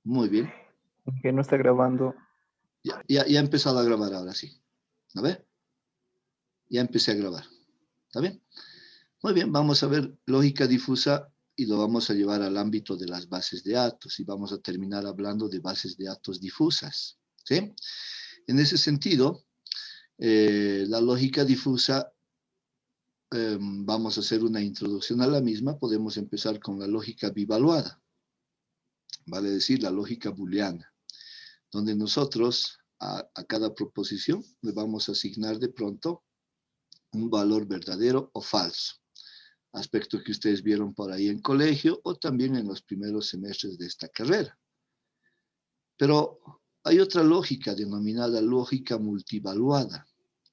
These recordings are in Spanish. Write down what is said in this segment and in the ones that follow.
Muy bien. Que no está grabando. Ya ha empezado a grabar ahora sí. ¿A ver? Ya empecé a grabar. ¿Está bien? Muy bien, vamos a ver lógica difusa y lo vamos a llevar al ámbito de las bases de datos y vamos a terminar hablando de bases de datos difusas. ¿Sí? En ese sentido, la lógica difusa, vamos a hacer una introducción a la misma. Podemos empezar con la lógica bivaluada, vale decir, la lógica booleana, donde nosotros a cada proposición le vamos a asignar de pronto un valor verdadero o falso, aspecto que ustedes vieron por ahí en colegio o también en los primeros semestres de esta carrera. Pero hay otra lógica denominada lógica multivaluada,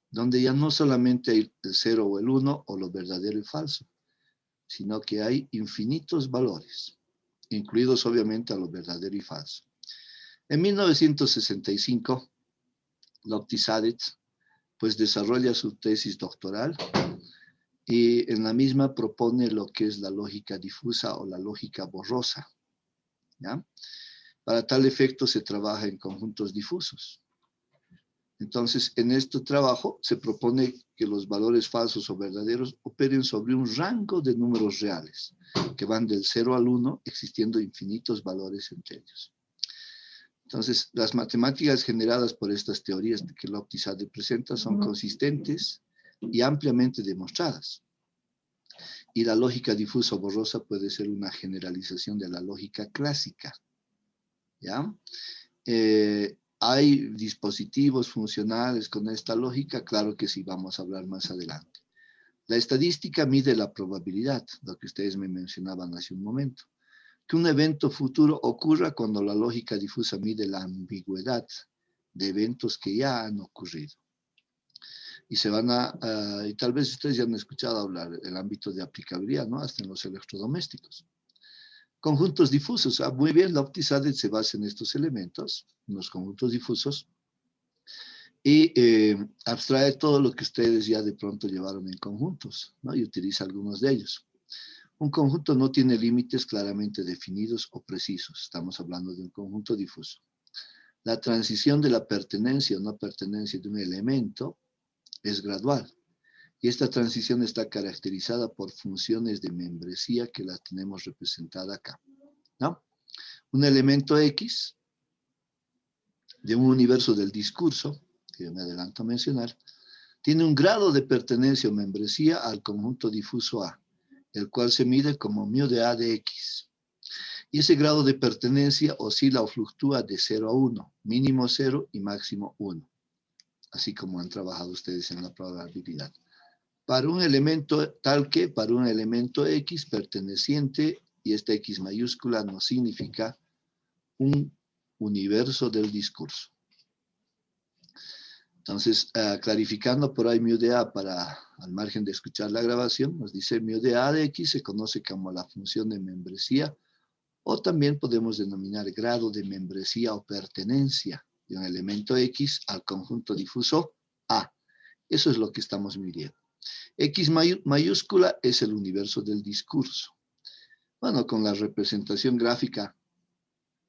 donde ya no solamente hay el 0 o el 1 o lo verdadero y falso, sino que hay infinitos valores, incluidos obviamente a lo verdadero y falso. En 1965, Lopti-Sadek pues desarrolla su tesis doctoral y en la misma propone lo que es la lógica difusa o la lógica borrosa, ¿ya? Para tal efecto se trabaja en conjuntos difusos. Entonces, en este trabajo se propone que los valores falsos o verdaderos operen sobre un rango de números reales, que van del 0 al 1, existiendo infinitos valores entre ellos. Entonces, las matemáticas generadas por estas teorías que Lopti-Sadek presenta son consistentes y ampliamente demostradas. Y la lógica difusa o borrosa puede ser una generalización de la lógica clásica, ¿ya? ¿Hay dispositivos funcionales con esta lógica? Claro que sí, vamos a hablar más adelante. La estadística mide la probabilidad, lo que ustedes me mencionaban hace un momento, que un evento futuro ocurra cuando la lógica difusa mide la ambigüedad de eventos que ya han ocurrido. Y se van y tal vez ustedes ya han escuchado hablar del ámbito de aplicabilidad, ¿no? Hasta en los electrodomésticos. Conjuntos difusos. Muy bien, Lopti-Sadek se basa en estos elementos, en los conjuntos difusos, y abstrae todo lo que ustedes ya de pronto llevaron en conjuntos, ¿no? Y utiliza algunos de ellos. Un conjunto no tiene límites claramente definidos o precisos. Estamos hablando de un conjunto difuso. La transición de la pertenencia o no pertenencia de un elemento es gradual. Y esta transición está caracterizada por funciones de membresía que las tenemos representadas acá, ¿no? Un elemento X de un universo del discurso, que yo me adelanto a mencionar, tiene un grado de pertenencia o membresía al conjunto difuso A, el cual se mide como μ de A de X. Y ese grado de pertenencia oscila o fluctúa de 0 a 1, mínimo 0 y máximo 1, así como han trabajado ustedes en la probabilidad. Para un elemento tal que, para un elemento X perteneciente, y esta X mayúscula no significa un universo del discurso. Entonces, clarificando por ahí μ de A para, al margen de escuchar la grabación, nos dice μ de A de X se conoce como la función de membresía, o también podemos denominar grado de membresía o pertenencia de un elemento X al conjunto difuso A. Eso es lo que estamos midiendo. X mayúscula es el universo del discurso. Bueno, con la representación gráfica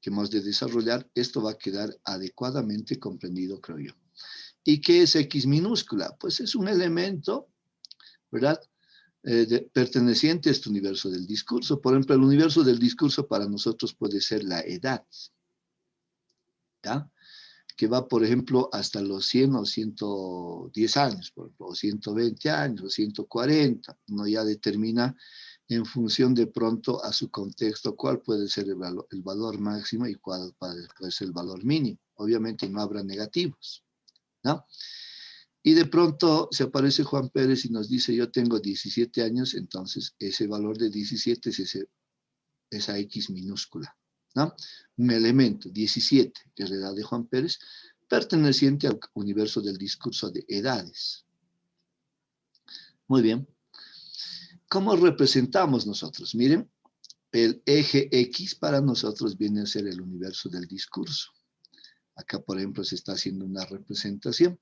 que hemos de desarrollar, esto va a quedar adecuadamente comprendido, creo yo. ¿Y qué es X minúscula? Pues es un elemento, ¿verdad? Perteneciente a este universo del discurso. Por ejemplo, el universo del discurso para nosotros puede ser la edad, ¿ya? Que va, por ejemplo, hasta los 100 o 110 años, por ejemplo, o 120 años, o 140. Uno ya determina en función de pronto a su contexto cuál puede ser el valor máximo y cuál puede ser el valor mínimo. Obviamente no habrá negativos, ¿no? Y de pronto se aparece Juan Pérez y nos dice, yo tengo 17 años, entonces ese valor de 17 es esa X minúscula, ¿no? Un elemento, 17, que es la edad de Juan Pérez, perteneciente al universo del discurso de edades. Muy bien. ¿Cómo representamos nosotros? Miren, el eje X para nosotros viene a ser el universo del discurso. Acá, por ejemplo, se está haciendo una representación.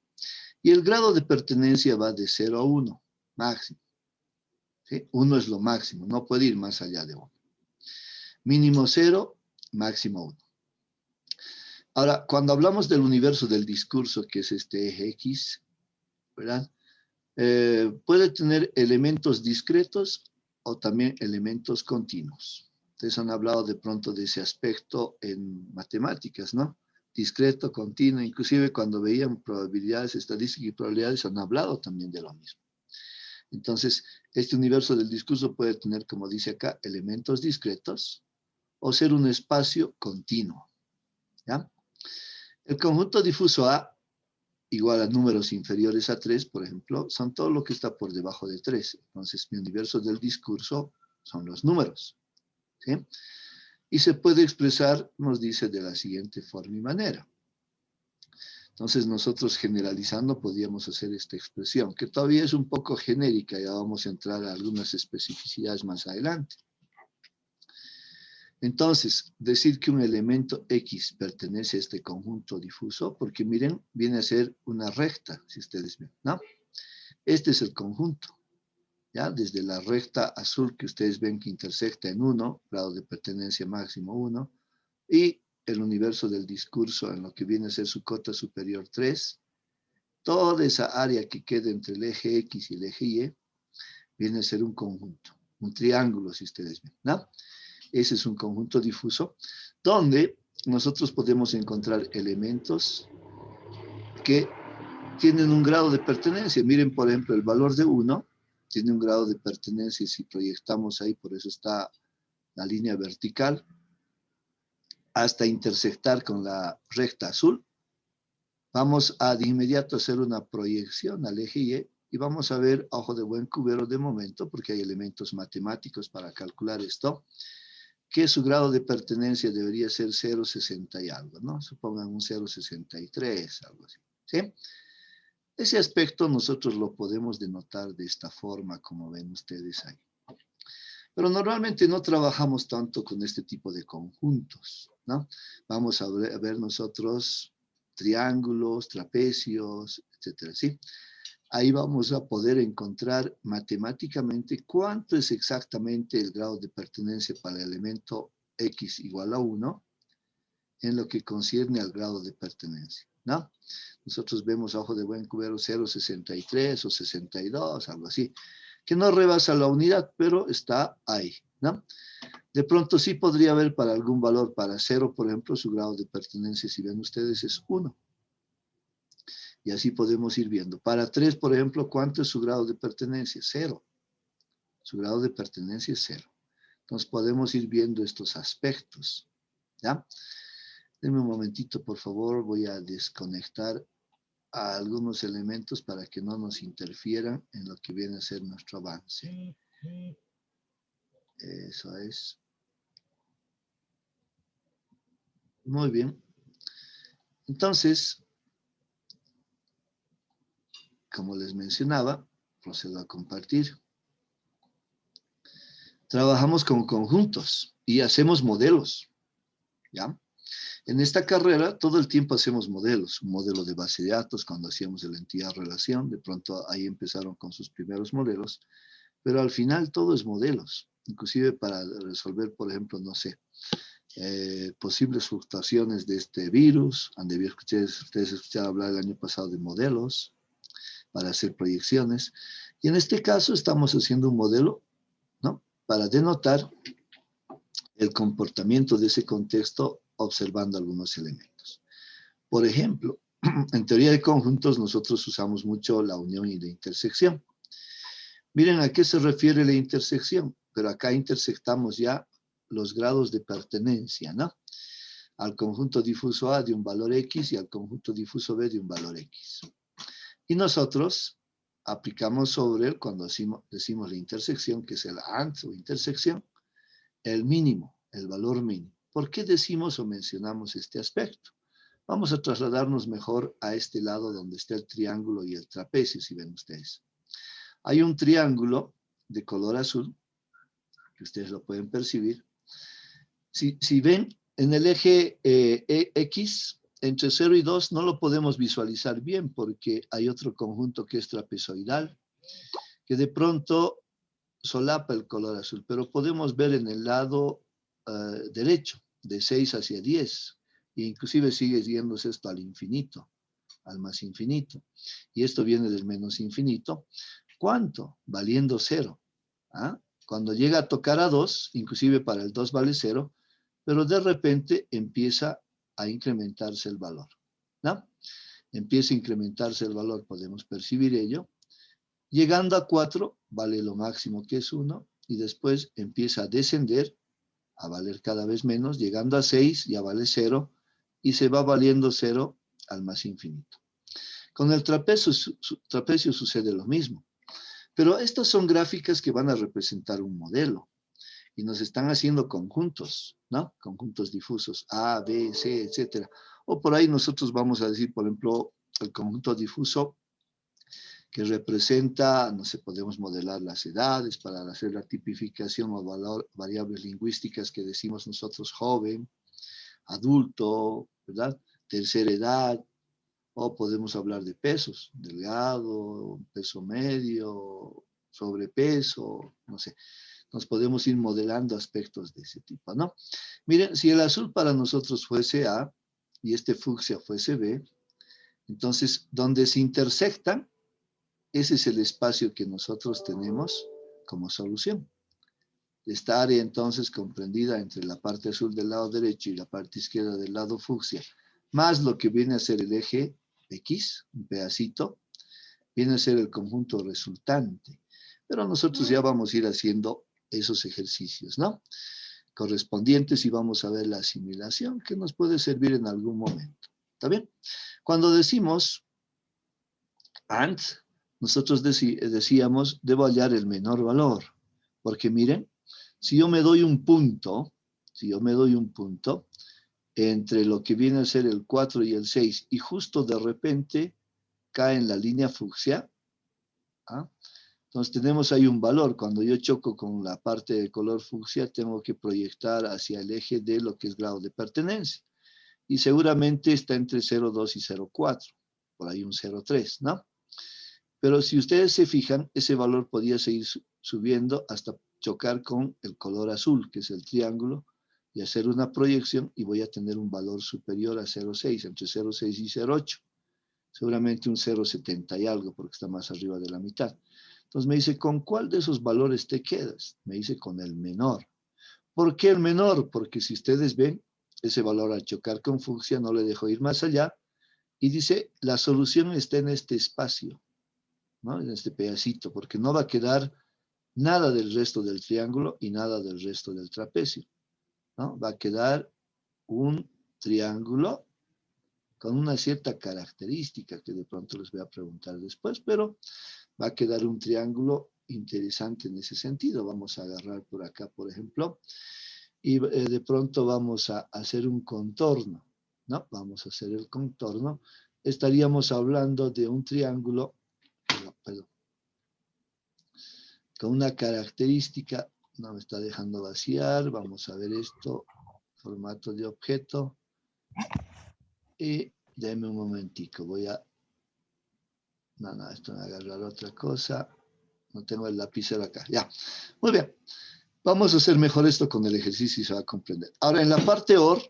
Y el grado de pertenencia va de 0 a 1, máximo. ¿Sí? 1 es lo máximo, no puede ir más allá de 1. Mínimo 0, máximo 1. Ahora, cuando hablamos del universo del discurso, que es este eje X, ¿verdad? Puede tener elementos discretos o también elementos continuos. Ustedes han hablado de pronto de ese aspecto en matemáticas, ¿no? Discreto, continuo, inclusive cuando veían probabilidades, estadísticas y probabilidades, han hablado también de lo mismo. Entonces, este universo del discurso puede tener, como dice acá, elementos discretos o ser un espacio continuo, ¿ya? El conjunto difuso A igual a números inferiores a 3, por ejemplo, son todo lo que está por debajo de 3. Entonces, mi universo del discurso son los números, ¿sí? Y se puede expresar, nos dice, de la siguiente forma y manera. Entonces, nosotros generalizando podríamos hacer esta expresión, que todavía es un poco genérica, ya vamos a entrar a algunas especificidades más adelante. Entonces, decir que un elemento X pertenece a este conjunto difuso, porque miren, viene a ser una recta, si ustedes ven, ¿no? Este es el conjunto, ¿ya? Desde la recta azul que ustedes ven que intersecta en 1, grado de pertenencia máximo 1, y el universo del discurso en lo que viene a ser su cota superior 3, toda esa área que queda entre el eje X y el eje Y, viene a ser un conjunto, un triángulo, si ustedes ven, ¿no? Ese es un conjunto difuso, donde nosotros podemos encontrar elementos que tienen un grado de pertenencia. Miren, por ejemplo, el valor de 1 tiene un grado de pertenencia. Si proyectamos ahí, por eso está la línea vertical, hasta intersectar con la recta azul. Vamos a de inmediato hacer una proyección al eje Y vamos a ver a ojo de buen cubero de momento, porque hay elementos matemáticos para calcular esto, que su grado de pertenencia debería ser 0,60 y algo, ¿no? Supongan un 0,63, algo así, ¿sí? Ese aspecto nosotros lo podemos denotar de esta forma, como ven ustedes ahí. Pero normalmente no trabajamos tanto con este tipo de conjuntos, ¿no? Vamos a ver nosotros triángulos, trapecios, etcétera, ¿sí? Ahí vamos a poder encontrar matemáticamente cuánto es exactamente el grado de pertenencia para el elemento X igual a 1 en lo que concierne al grado de pertenencia, ¿no? Nosotros vemos a ojo de buen cubero 0,63 o 62, algo así, que no rebasa la unidad, pero está ahí, ¿no? De pronto sí podría haber para algún valor, para 0, por ejemplo, su grado de pertenencia, si ven ustedes, es 1. Y así podemos ir viendo. Para 3, por ejemplo, ¿cuánto es su grado de pertenencia? 0. Su grado de pertenencia es 0. Entonces podemos ir viendo estos aspectos, ¿ya? Denme un momentito, por favor. Voy a desconectar a algunos elementos para que no nos interfieran en lo que viene a ser nuestro avance. Eso es. Muy bien. Entonces, como les mencionaba, procedo a compartir. Trabajamos con conjuntos y hacemos modelos, ¿ya? En esta carrera todo el tiempo hacemos modelos, un modelo de base de datos cuando hacíamos la entidad-relación, de pronto ahí empezaron con sus primeros modelos, pero al final todo es modelos, inclusive para resolver, por ejemplo, no sé, posibles fluctuaciones de este virus, han debido ustedes escuchar hablar el año pasado de modelos para hacer proyecciones, y en este caso estamos haciendo un modelo, ¿no? Para denotar el comportamiento de ese contexto observando algunos elementos. Por ejemplo, en teoría de conjuntos nosotros usamos mucho la unión y la intersección. Miren a qué se refiere la intersección, pero acá intersectamos ya los grados de pertenencia, ¿no? Al conjunto difuso A de un valor X y al conjunto difuso B de un valor X. Y nosotros aplicamos sobre él, cuando decimos la intersección, que es el AND o intersección, el mínimo, el valor mínimo. ¿Por qué decimos o mencionamos este aspecto? Vamos a trasladarnos mejor a este lado donde está el triángulo y el trapecio, si ven ustedes. Hay un triángulo de color azul, que ustedes lo pueden percibir. Si ven, en el eje X, entre 0 y 2, no lo podemos visualizar bien porque hay otro conjunto que es trapezoidal, que de pronto solapa el color azul, pero podemos ver en el lado derecho, de 6 hacia 10, E inclusive sigue yéndose esto al infinito, al más infinito. Y esto viene del menos infinito. ¿Cuánto? Valiendo cero. ¿Ah? Cuando llega a tocar a 2, inclusive para el 2 vale 0, pero de repente empieza a incrementarse el valor, ¿no? Empieza a incrementarse el valor, podemos percibir ello. Llegando a 4, vale lo máximo que es 1, y después empieza a descender, a valer cada vez menos, llegando a 6, ya vale 0, y se va valiendo 0 al más infinito. Con el trapecio sucede lo mismo. Pero estas son gráficas que van a representar un modelo y nos están haciendo conjuntos, ¿no? Conjuntos difusos, A, B, C, etcétera. O por ahí nosotros vamos a decir, por ejemplo, el conjunto difuso que representa, no sé, podemos modelar las edades para hacer la tipificación o variables lingüísticas que decimos nosotros joven, adulto, ¿verdad? Tercera edad, o podemos hablar de pesos, delgado, peso medio, sobrepeso, no sé. Nos podemos ir modelando aspectos de ese tipo, ¿no? Miren, si el azul para nosotros fuese A y este fucsia fuese B, entonces donde se intersectan, ese es el espacio que nosotros tenemos como solución. Esta área entonces comprendida entre la parte azul del lado derecho y la parte izquierda del lado fucsia, más lo que viene a ser el eje X, un pedacito, viene a ser el conjunto resultante. Pero nosotros ya vamos a ir haciendo esos ejercicios, ¿no? Correspondientes y vamos a ver la asimilación que nos puede servir en algún momento. ¿Está bien? Cuando decimos AND, nosotros decíamos, debo hallar el menor valor. Porque miren, si yo me doy un punto, entre lo que viene a ser el 4 y el 6, y justo de repente cae en la línea fucsia, ¿ah? Entonces tenemos ahí un valor. Cuando yo choco con la parte de color fucsia, tengo que proyectar hacia el eje de lo que es grado de pertenencia. Y seguramente está entre 0,2 y 0,4. Por ahí un 0,3, ¿no? Pero si ustedes se fijan, ese valor podría seguir subiendo hasta chocar con el color azul, que es el triángulo, y hacer una proyección y voy a tener un valor superior a 0,6, entre 0,6 y 0,8. Seguramente un 0,70 y algo, porque está más arriba de la mitad. Entonces me dice, ¿con cuál de esos valores te quedas? Me dice, con el menor. ¿Por qué el menor? Porque si ustedes ven, ese valor al chocar con fucsia no le dejó ir más allá. Y dice, la solución está en este espacio, ¿no? En este pedacito, porque no va a quedar nada del resto del triángulo y nada del resto del trapecio, ¿no? Va a quedar un triángulo con una cierta característica que de pronto les voy a preguntar después, pero va a quedar un triángulo interesante en ese sentido. Vamos a agarrar por acá, por ejemplo, y de pronto vamos a hacer un contorno, ¿no? Vamos a hacer el contorno. Estaríamos hablando de un triángulo, perdón, con una característica, no me está dejando vaciar, vamos a ver esto, formato de objeto, y denme un momentico, voy a, no, esto me va a agarrar otra cosa, no tengo el lapicero acá, ya, muy bien, vamos a hacer mejor esto con el ejercicio y se va a comprender. Ahora, en la parte OR,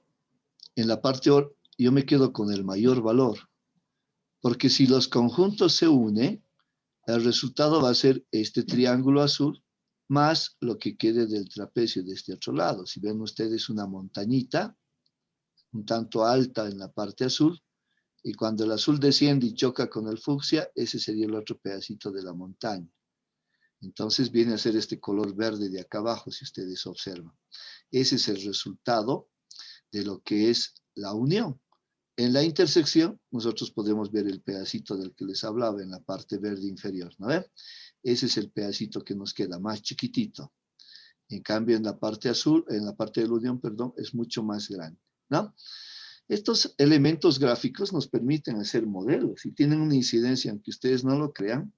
yo me quedo con el mayor valor, porque si los conjuntos se unen, el resultado va a ser este triángulo azul más lo que quede del trapecio de este otro lado. Si ven ustedes una montañita, un tanto alta en la parte azul, y cuando el azul desciende y choca con el fucsia, ese sería el otro pedacito de la montaña. Entonces viene a ser este color verde de acá abajo, si ustedes observan. Ese es el resultado de lo que es la unión. En la intersección, nosotros podemos ver el pedacito del que les hablaba en la parte verde inferior, ¿no ven? Ese es el pedacito que nos queda más chiquitito. En cambio, en la parte azul, en la parte de la unión, perdón, es mucho más grande, ¿no? Estos elementos gráficos nos permiten hacer modelos y tienen una incidencia, aunque ustedes no lo crean,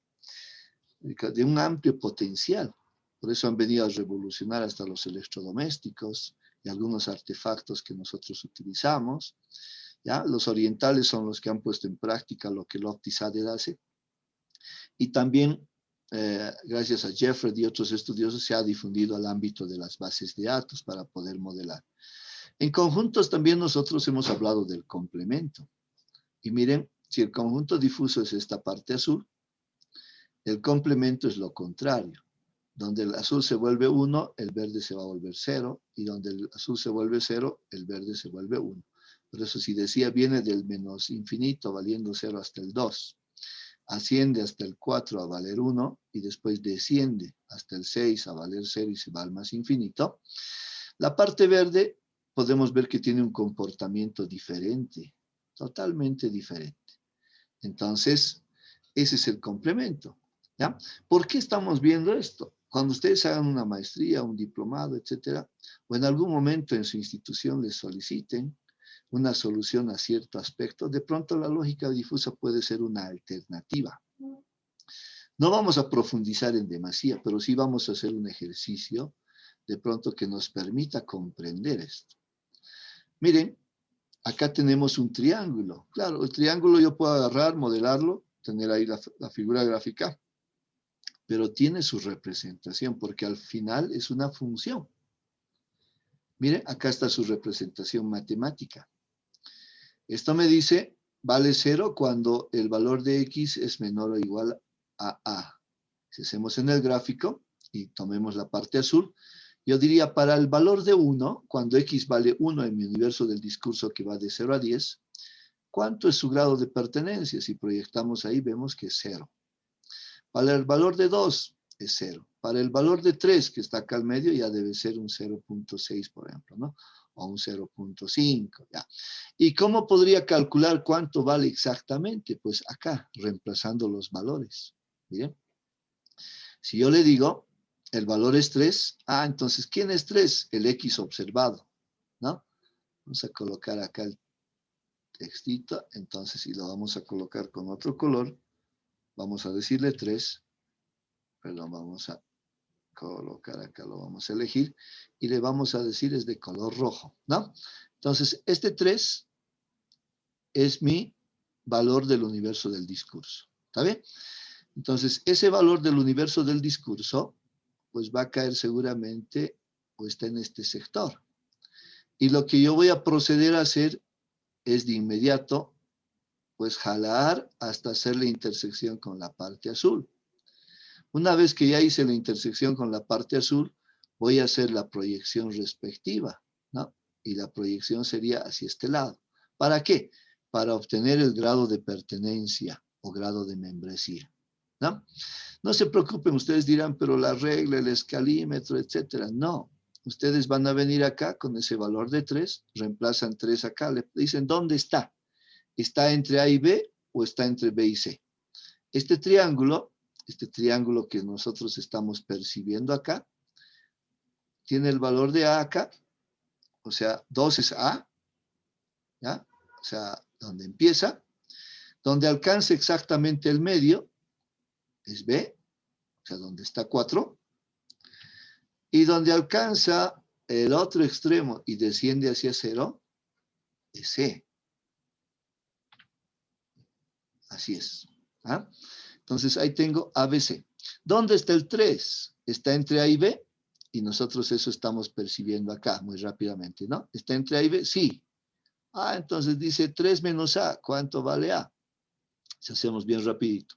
de un amplio potencial. Por eso han venido a revolucionar hasta los electrodomésticos y algunos artefactos que nosotros utilizamos. ¿Ya? Los orientales son los que han puesto en práctica lo que Lofty Sadder hace. Y también, gracias a Jeffrey y otros estudiosos, se ha difundido al ámbito de las bases de datos para poder modelar. En conjuntos también nosotros hemos hablado del complemento. Y miren, si el conjunto difuso es esta parte azul, el complemento es lo contrario. Donde el azul se vuelve 1, el verde se va a volver 0, y donde el azul se vuelve 0, el verde se vuelve 1. Por eso si decía viene del menos infinito valiendo 0 hasta el 2, asciende hasta el 4 a valer 1, y después desciende hasta el 6 a valer 0 y se va al más infinito, la parte verde podemos ver que tiene un comportamiento diferente, totalmente diferente. Entonces, ese es el complemento. ¿Ya? ¿Por qué estamos viendo esto? Cuando ustedes hagan una maestría, un diplomado, etcétera, o en algún momento en su institución les soliciten una solución a cierto aspecto, de pronto la lógica difusa puede ser una alternativa. No vamos a profundizar en demasía, pero sí vamos a hacer un ejercicio de pronto que nos permita comprender esto. Miren, acá tenemos un triángulo. Claro, el triángulo yo puedo agarrar, modelarlo, tener ahí la figura gráfica, pero tiene su representación, porque al final es una función. Miren, acá está su representación matemática. Esto me dice, vale 0 cuando el valor de x es menor o igual a a. Si hacemos en el gráfico y tomemos la parte azul, yo diría para el valor de 1, cuando x vale 1 en mi universo del discurso que va de 0 a 10, ¿cuánto es su grado de pertenencia? Si proyectamos ahí, vemos que es 0. Para el valor de 2 es 0. Para el valor de 3, que está acá al medio, ya debe ser un 0.6, por ejemplo, ¿no? O un 0.5, ya. ¿Y cómo podría calcular cuánto vale exactamente? Pues acá, reemplazando los valores. ¿Bien? Si yo le digo, el valor es 3, entonces, ¿quién es 3? El X observado, ¿no? Vamos a colocar acá el textito, entonces, y lo vamos a colocar con otro color, vamos a decirle 3, perdón, vamos a colocar acá, lo vamos a elegir, y le vamos a decir es de color rojo, ¿no? Entonces, este 3 es mi valor del universo del discurso, ¿está bien? Entonces, ese valor del universo del discurso, pues va a caer seguramente, o está en este sector. Y lo que yo voy a proceder a hacer es de inmediato, pues jalar hasta hacer la intersección con la parte azul. Una vez que ya hice la intersección con la parte azul, voy a hacer la proyección respectiva, ¿no? Y la proyección sería hacia este lado. ¿Para qué? Para obtener el grado de pertenencia o grado de membresía, ¿no? No se preocupen, ustedes dirán, pero la regla, el escalímetro, etcétera. No, ustedes van a venir acá con ese valor de 3, reemplazan 3 acá, le dicen, ¿dónde está? ¿Está entre A y B o está entre B y C? Este triángulo que nosotros estamos percibiendo acá, tiene el valor de A acá, o sea, 2 es A, ¿ya? O sea, donde empieza, donde alcanza exactamente el medio, es B, o sea, donde está 4, y donde alcanza el otro extremo y desciende hacia 0, es C. Así es. ¿Ah? Entonces, ahí tengo ABC. ¿Dónde está el 3? Está entre A y B, y nosotros eso estamos percibiendo acá muy rápidamente, ¿no? ¿Está entre A y B? Sí. Entonces dice 3 menos A, ¿cuánto vale A? Si hacemos bien rapidito.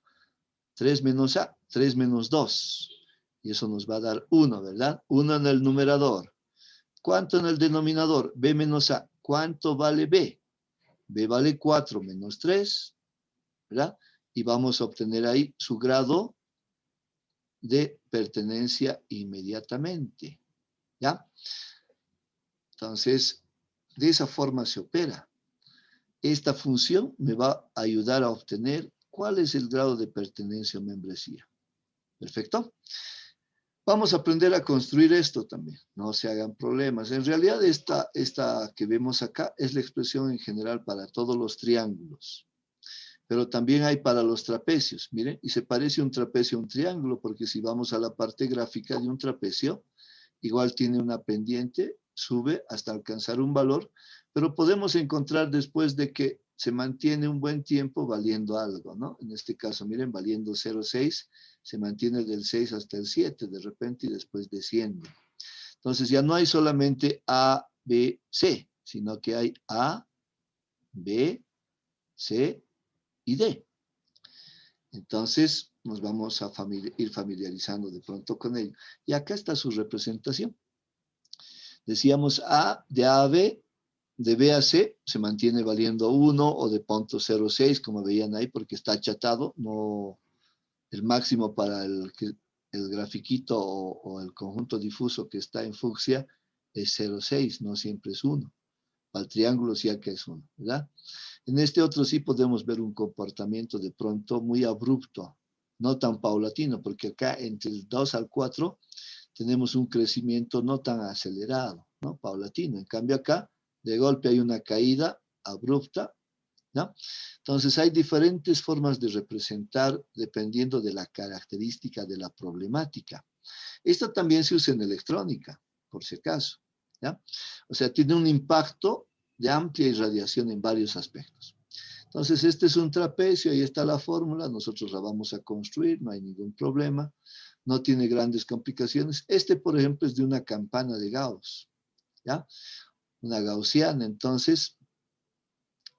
3 menos A, 3 menos 2. Y eso nos va a dar 1, ¿verdad? 1 en el numerador. ¿Cuánto en el denominador? B menos A. ¿Cuánto vale B? B vale 4 menos 3, ¿verdad? Y vamos a obtener ahí su grado de pertenencia inmediatamente, ¿ya? Entonces, de esa forma se opera. Esta función me va a ayudar a obtener cuál es el grado de pertenencia o membresía. ¿Perfecto? Vamos a aprender a construir esto también. No se hagan problemas. En realidad, esta que vemos acá es la expresión en general para todos los triángulos. Pero también hay para los trapecios. Miren, y se parece un trapecio a un triángulo, porque si vamos a la parte gráfica de un trapecio, igual tiene una pendiente, sube hasta alcanzar un valor, pero podemos encontrar después de que se mantiene un buen tiempo valiendo algo, ¿no? En este caso, miren, valiendo 0,6, se mantiene del 6 hasta el 7 de repente y después desciende. Entonces ya no hay solamente A, B, C, sino que hay A, B, C y D. Entonces, nos vamos a ir familiarizando de pronto con ello. Y acá está su representación. Decíamos de A a B, de B a C, se mantiene valiendo 1 o de punto 0,6, como veían ahí, porque está achatado. No, el máximo para el grafiquito o el conjunto difuso que está en fucsia es 0,6, no siempre es 1. Para el triángulo sí que es 1, ¿verdad? En este otro sí podemos ver un comportamiento de pronto muy abrupto, no tan paulatino, porque acá entre el 2 al 4 tenemos un crecimiento no tan acelerado, ¿no? Paulatino. En cambio acá, de golpe hay una caída abrupta, ¿no? Entonces hay diferentes formas de representar dependiendo de la característica de la problemática. Esto también se usa en electrónica, por si acaso, ¿ya? O sea, tiene un impacto de amplia irradiación en varios aspectos. Entonces, este es un trapecio, ahí está la fórmula, nosotros la vamos a construir, no hay ningún problema, no tiene grandes complicaciones. Este, por ejemplo, es de una campana de Gauss, ¿ya? Una gaussiana, entonces,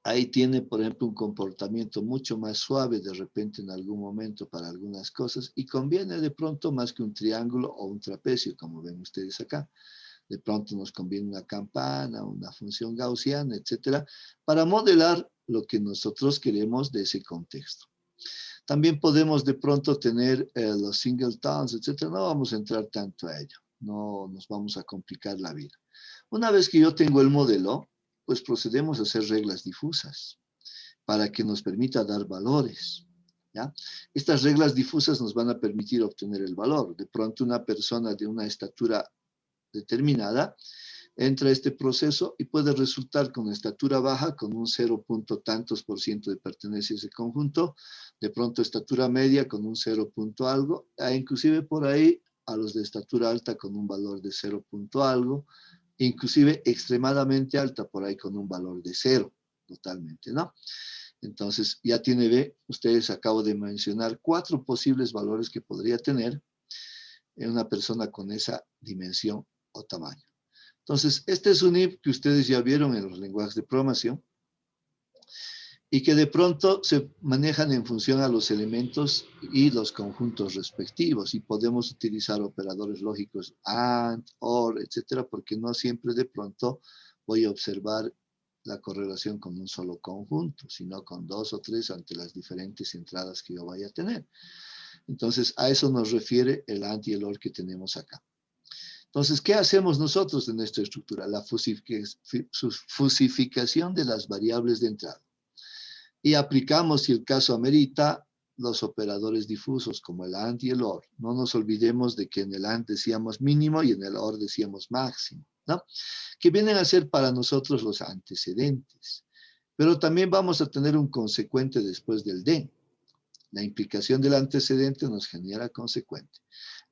ahí tiene, por ejemplo, un comportamiento mucho más suave de repente en algún momento para algunas cosas y conviene de pronto más que un triángulo o un trapecio, como ven ustedes acá. De pronto nos conviene una campana, una función gaussiana, etcétera, para modelar lo que nosotros queremos de ese contexto. También podemos de pronto tener los singletons, etcétera. No vamos a entrar tanto a ello. No nos vamos a complicar la vida. Una vez que yo tengo el modelo, pues procedemos a hacer reglas difusas para que nos permita dar valores, ¿ya? Estas reglas difusas nos van a permitir obtener el valor. De pronto una persona de una estatura determinada entra a este proceso y puede resultar con estatura baja, con un 0 punto tantos por ciento de pertenencia a ese conjunto, de pronto estatura media con un 0 punto algo, e inclusive por ahí a los de estatura alta con un valor de 0 punto algo, inclusive extremadamente alta por ahí con un valor de 0, totalmente, ¿no? Entonces, ya tiene, ve, ustedes acabo de mencionar 4 posibles valores que podría tener en una persona con esa dimensión o tamaño. Entonces, este es un if que ustedes ya vieron en los lenguajes de programación y que de pronto se manejan en función a los elementos y los conjuntos respectivos y podemos utilizar operadores lógicos AND, OR, etcétera, porque no siempre de pronto voy a observar la correlación con un solo conjunto, sino con 2 o 3 ante las diferentes entradas que yo vaya a tener. Entonces, a eso nos refiere el AND y el OR que tenemos acá. Entonces, ¿qué hacemos nosotros en esta estructura? La fusificación de las variables de entrada. Y aplicamos, si el caso amerita, los operadores difusos como el AND y el OR. No nos olvidemos de que en el AND decíamos mínimo y en el OR decíamos máximo, ¿no? Que vienen a ser para nosotros los antecedentes. Pero también vamos a tener un consecuente después del D. La implicación del antecedente nos genera consecuente.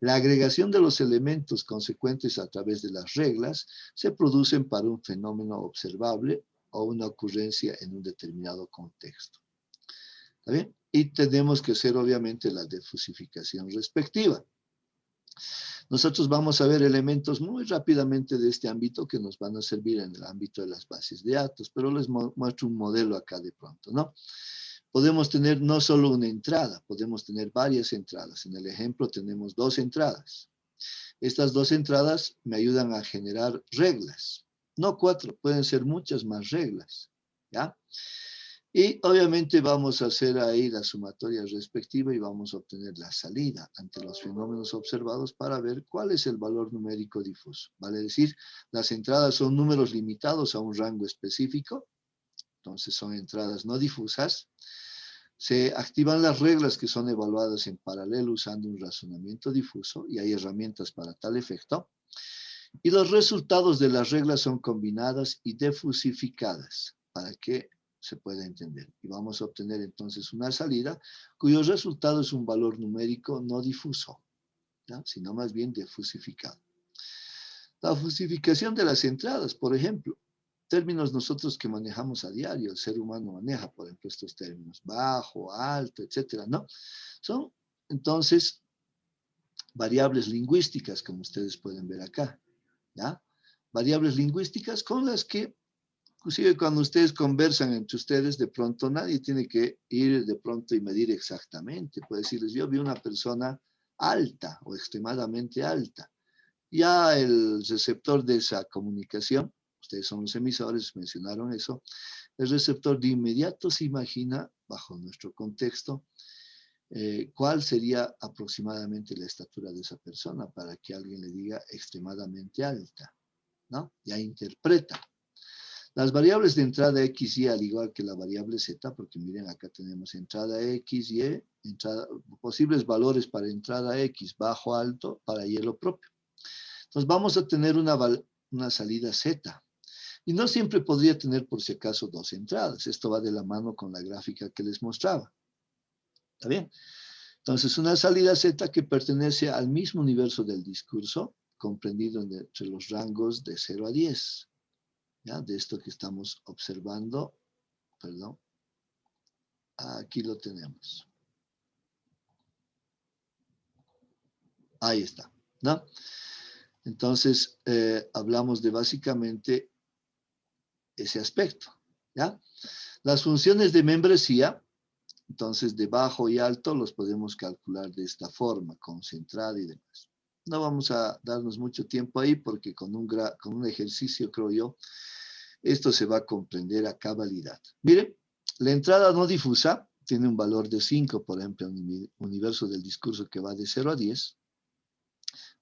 La agregación de los elementos consecuentes a través de las reglas se producen para un fenómeno observable o una ocurrencia en un determinado contexto. ¿Está bien? Y tenemos que hacer obviamente la defusificación respectiva. Nosotros vamos a ver elementos muy rápidamente de este ámbito que nos van a servir en el ámbito de las bases de datos, pero les muestro un modelo acá de pronto, ¿no? Podemos tener no solo una entrada, podemos tener varias entradas. En el ejemplo tenemos 2 entradas. Estas 2 entradas me ayudan a generar reglas. No 4, pueden ser muchas más reglas, ¿ya? Y obviamente vamos a hacer ahí la sumatoria respectiva y vamos a obtener la salida ante los fenómenos observados para ver cuál es el valor numérico difuso. Vale decir, las entradas son números limitados a un rango específico, entonces son entradas no difusas. Se activan las reglas que son evaluadas en paralelo usando un razonamiento difuso y hay herramientas para tal efecto. Y los resultados de las reglas son combinadas y defusificadas para que se pueda entender. Y vamos a obtener entonces una salida cuyo resultado es un valor numérico no difuso, ¿ya? Sino más bien defusificado. La fusificación de las entradas, por ejemplo, términos nosotros que manejamos a diario, el ser humano maneja, por ejemplo, estos términos, bajo, alto, etcétera, ¿no? Son, entonces, variables lingüísticas, como ustedes pueden ver acá, ¿ya? Variables lingüísticas con las que Inclusive cuando ustedes conversan entre ustedes, de pronto nadie tiene que ir de pronto y medir exactamente. Puede decirles, yo vi una persona alta o extremadamente alta. Ya el receptor de esa comunicación, ustedes son los emisores, mencionaron eso, el receptor de inmediato se imagina, bajo nuestro contexto, cuál sería aproximadamente la estatura de esa persona para que alguien le diga extremadamente alta, ¿no? Ya interpreta. Las variables de entrada X, Y, al igual que la variable Z, porque miren, acá tenemos entrada X, Y, posibles valores para entrada X, bajo, alto, para Y lo propio. Entonces vamos a tener una salida Z. Y no siempre podría tener, por si acaso, dos entradas. Esto va de la mano con la gráfica que les mostraba. ¿Está bien? Entonces, una salida Z que pertenece al mismo universo del discurso, comprendido entre los rangos de 0 a 10. ¿Ya? De esto que estamos observando, perdón, aquí lo tenemos. Ahí está, ¿no? Entonces, hablamos de básicamente ese aspecto, ¿ya? Las funciones de membresía, entonces de bajo y alto los podemos calcular de esta forma, concentrada y demás. No vamos a darnos mucho tiempo ahí porque con un ejercicio, creo yo, esto se va a comprender a cabalidad. Miren, la entrada no difusa tiene un valor de 5, por ejemplo, en el universo del discurso que va de 0 a 10.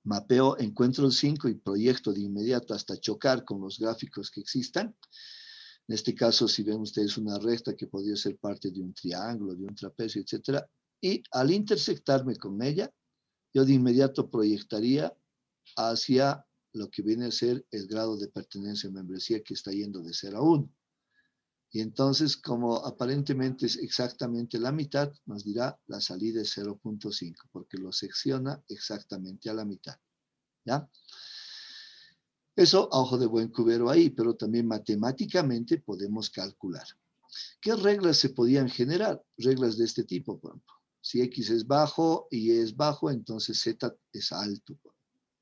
Mapeo, encuentro el 5 y proyecto de inmediato hasta chocar con los gráficos que existan. En este caso, si ven ustedes una recta que podría ser parte de un triángulo, de un trapecio, etc. Y al intersectarme con ella, yo de inmediato proyectaría hacia lo que viene a ser el grado de pertenencia a membresía que está yendo de 0 a 1. Y entonces, como aparentemente es exactamente la mitad, nos dirá la salida es 0.5, porque lo secciona exactamente a la mitad. ¿Ya? Eso a ojo de buen cubero ahí, pero también matemáticamente podemos calcular. ¿Qué reglas se podían generar? Reglas de este tipo, por ejemplo. Si X es bajo y Y es bajo, entonces Z es alto,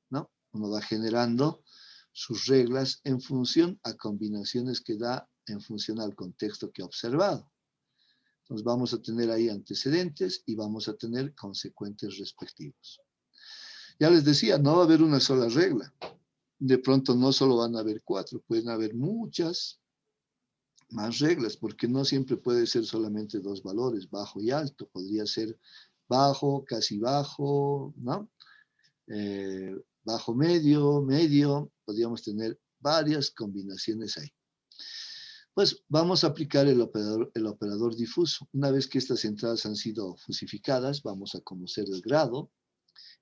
¿no? Uno va generando sus reglas en función a combinaciones que da en función al contexto que ha observado. Entonces vamos a tener ahí antecedentes y vamos a tener consecuentes respectivos. Ya les decía, no va a haber una sola regla. De pronto no solo van a haber 4, pueden haber muchas más reglas, porque no siempre puede ser solamente dos valores, bajo y alto. Podría ser bajo, casi bajo, ¿no? Bajo medio, medio. Podríamos tener varias combinaciones ahí. Pues vamos a aplicar el operador difuso. Una vez que estas entradas han sido fusificadas, vamos a conocer el grado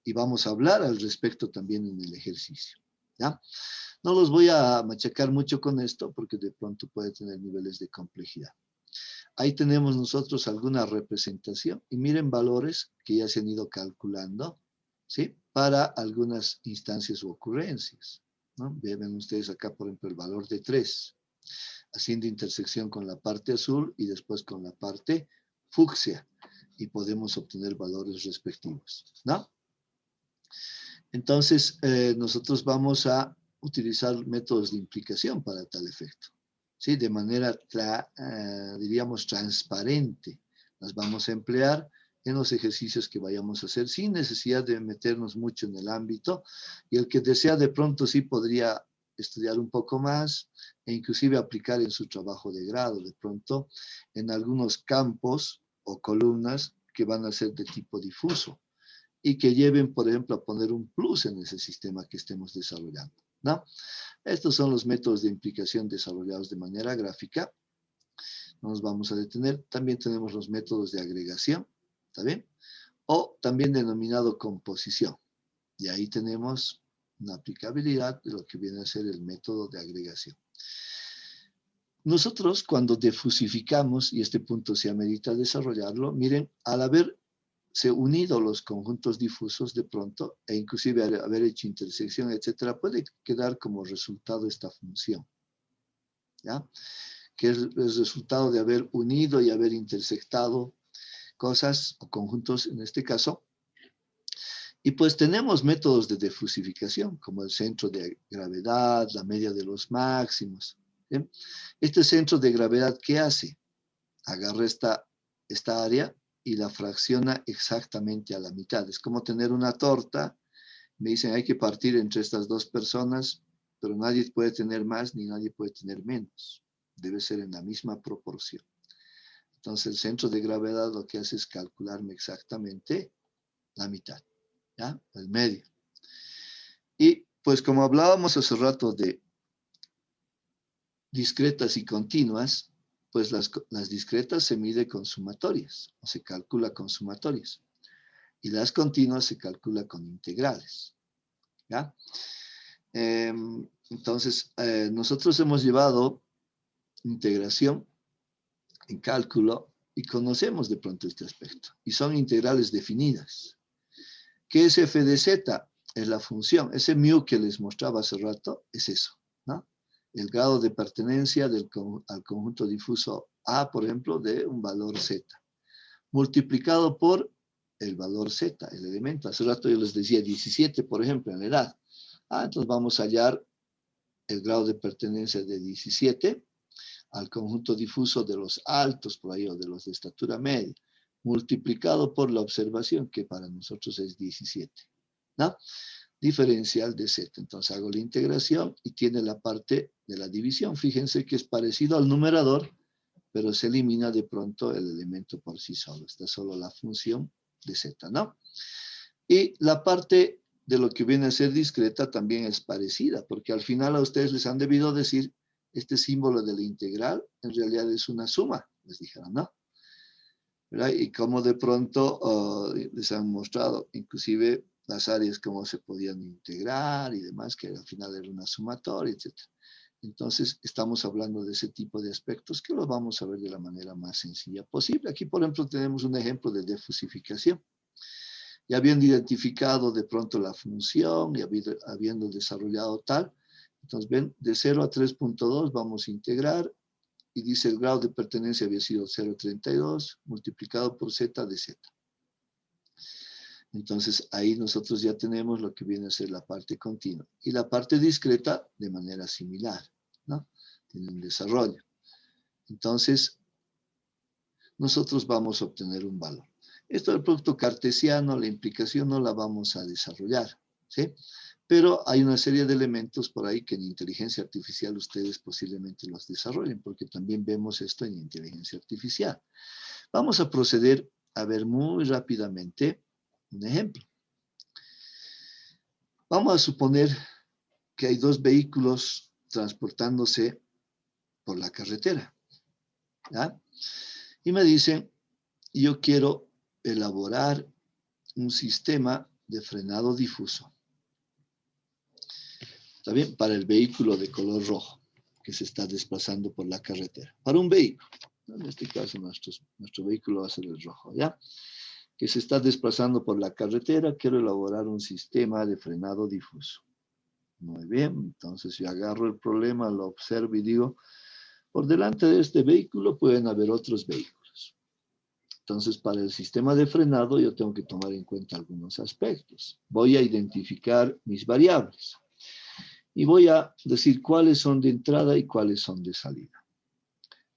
y vamos a hablar al respecto también en el ejercicio. ¿Ya? No los voy a machacar mucho con esto porque de pronto puede tener niveles de complejidad. Ahí tenemos nosotros alguna representación y miren valores que ya se han ido calculando, ¿sí? Para algunas instancias u ocurrencias, ¿no? Ven ustedes acá, por ejemplo, el valor de 3, haciendo intersección con la parte azul y después con la parte fucsia y podemos obtener valores respectivos, ¿no? Entonces, nosotros vamos a utilizar métodos de implicación para tal efecto, ¿sí? De manera, diríamos, transparente. Las vamos a emplear en los ejercicios que vayamos a hacer sin necesidad de meternos mucho en el ámbito. Y el que desea de pronto sí podría estudiar un poco más e inclusive aplicar en su trabajo de grado, de pronto, en algunos campos o columnas que van a ser de tipo difuso y que lleven, por ejemplo, a poner un plus en ese sistema que estemos desarrollando, ¿no? Estos son los métodos de implicación desarrollados de manera gráfica. No nos vamos a detener. También tenemos los métodos de agregación, ¿está bien? O también denominado composición. Y ahí tenemos una aplicabilidad de lo que viene a ser el método de agregación. Nosotros, cuando defusificamos, y este punto se amerita desarrollarlo, miren, al haberse unido los conjuntos difusos de pronto, e inclusive haber hecho intersección, etcétera, puede quedar como resultado esta función, ¿ya? Que es el resultado de haber unido y haber intersectado cosas o conjuntos en este caso. Y pues tenemos métodos de defusificación, como el centro de gravedad, la media de los máximos. ¿Bien? Este centro de gravedad, ¿qué hace? Agarra esta área y la fracciona exactamente a la mitad. Es como tener una torta. Me dicen, hay que partir entre estas dos personas, pero nadie puede tener más ni nadie puede tener menos. Debe ser en la misma proporción. Entonces, el centro de gravedad lo que hace es calcularme exactamente la mitad, ¿ya? El medio. Y pues como hablábamos hace rato de discretas y continuas, pues las discretas se mide con sumatorias, o se calcula con sumatorias. Y las continuas se calcula con integrales, ¿ya? Entonces, nosotros hemos llevado integración en cálculo y conocemos de pronto este aspecto. Y son integrales definidas. ¿Qué es f de z? Es la función. Ese mu que les mostraba hace rato es eso, ¿no? El grado de pertenencia al conjunto difuso A, por ejemplo, de un valor z, multiplicado por el valor z, el elemento. Hace rato yo les decía 17, por ejemplo, en la edad. Entonces vamos a hallar el grado de pertenencia de 17 al conjunto difuso de los altos, por ahí, o de los de estatura media, multiplicado por la observación, que para nosotros es 17, ¿no? Diferencial de z. Entonces hago la integración y tiene la parte de la división. Fíjense que es parecido al numerador, pero se elimina de pronto el elemento por sí solo. Está solo la función de z, ¿no? Y la parte de lo que viene a ser discreta también es parecida, porque al final a ustedes les han debido decir, este símbolo de la integral en realidad es una suma, les dijeron, ¿no? ¿Verdad? Y como de pronto les han mostrado, inclusive las áreas cómo se podían integrar y demás, que al final era una sumatoria, etc. Entonces, estamos hablando de ese tipo de aspectos que los vamos a ver de la manera más sencilla posible. Aquí, por ejemplo, tenemos un ejemplo de defusificación. Ya habiendo identificado de pronto la función y habiendo desarrollado tal, entonces ven, de 0 a 3.2 vamos a integrar y dice el grado de pertenencia había sido 0.32 multiplicado por z de z. Entonces ahí nosotros ya tenemos lo que viene a ser la parte continua. Y la parte discreta de manera similar, ¿no? Tiene un desarrollo. Entonces, nosotros vamos a obtener un valor. Esto del producto cartesiano, la implicación no la vamos a desarrollar, ¿sí? Pero hay una serie de elementos por ahí que en inteligencia artificial ustedes posiblemente los desarrollen, porque también vemos esto en inteligencia artificial. Vamos a proceder a ver muy rápidamente un ejemplo. Vamos a suponer que hay dos vehículos transportándose por la carretera, ¿ya? Y me dicen, yo quiero elaborar un sistema de frenado difuso. ¿Está bien? Para el vehículo de color rojo que se está desplazando por la carretera. Para un vehículo. En este caso, nuestro vehículo va a ser el rojo, ¿ya? Que se está desplazando por la carretera, quiero elaborar un sistema de frenado difuso. Muy bien, entonces yo agarro el problema, lo observo y digo, por delante de este vehículo pueden haber otros vehículos. Entonces, para el sistema de frenado yo tengo que tomar en cuenta algunos aspectos. Voy a identificar mis variables. Y voy a decir cuáles son de entrada y cuáles son de salida.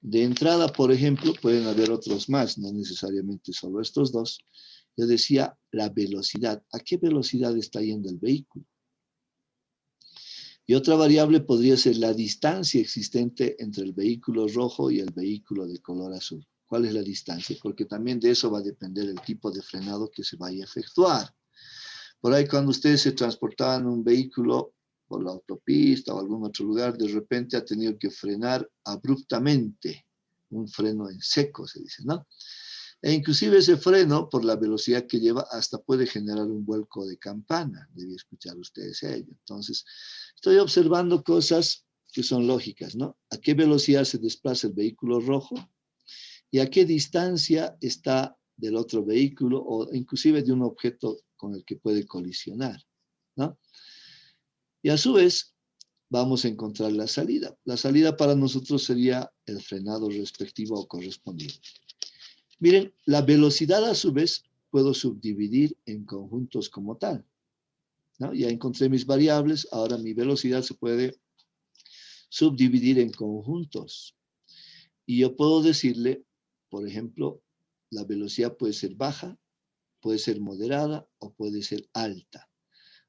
De entrada, por ejemplo, pueden haber otros más, no necesariamente solo estos dos. Yo decía la velocidad. ¿A qué velocidad está yendo el vehículo? Y otra variable podría ser la distancia existente entre el vehículo rojo y el vehículo de color azul. ¿Cuál es la distancia? Porque también de eso va a depender el tipo de frenado que se vaya a efectuar. Por ahí cuando ustedes se transportaban un vehículo por la autopista o algún otro lugar, de repente ha tenido que frenar abruptamente, un freno en seco, se dice, ¿no? E inclusive ese freno, por la velocidad que lleva, hasta puede generar un vuelco de campana. Debí escuchar ustedes ello. Entonces, estoy observando cosas que son lógicas, ¿no? ¿A qué velocidad se desplaza el vehículo rojo? ¿Y a qué distancia está del otro vehículo o inclusive de un objeto con el que puede colisionar, ¿no? Y a su vez, vamos a encontrar la salida. La salida para nosotros sería el frenado respectivo o correspondiente. Miren, la velocidad a su vez puedo subdividir en conjuntos como tal, ¿no? Ya encontré mis variables, ahora mi velocidad se puede subdividir en conjuntos. Y yo puedo decirle, por ejemplo, la velocidad puede ser baja, puede ser moderada o puede ser alta.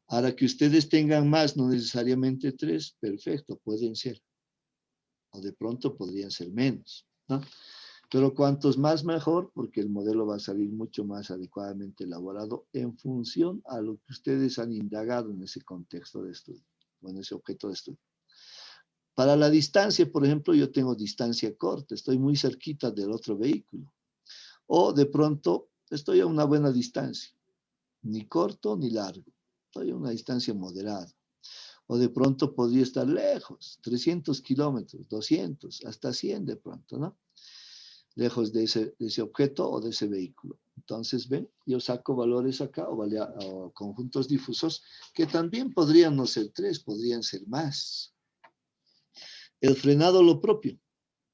Ahora que ustedes tengan más, no necesariamente 3, perfecto, pueden ser. O de pronto podrían ser menos, ¿no? Pero cuantos más mejor, porque el modelo va a salir mucho más adecuadamente elaborado en función a lo que ustedes han indagado en ese contexto de estudio, o en ese objeto de estudio. Para la distancia, por ejemplo, yo tengo distancia corta, estoy muy cerquita del otro vehículo. O de pronto estoy a una buena distancia, ni corto ni largo, estoy a una distancia moderada. O de pronto podría estar lejos, 300 kilómetros, 200, hasta 100 de pronto, ¿no? Lejos de ese objeto o de ese vehículo. Entonces, ven, yo saco valores acá o conjuntos difusos que también podrían no ser 3, podrían ser más. El frenado lo propio.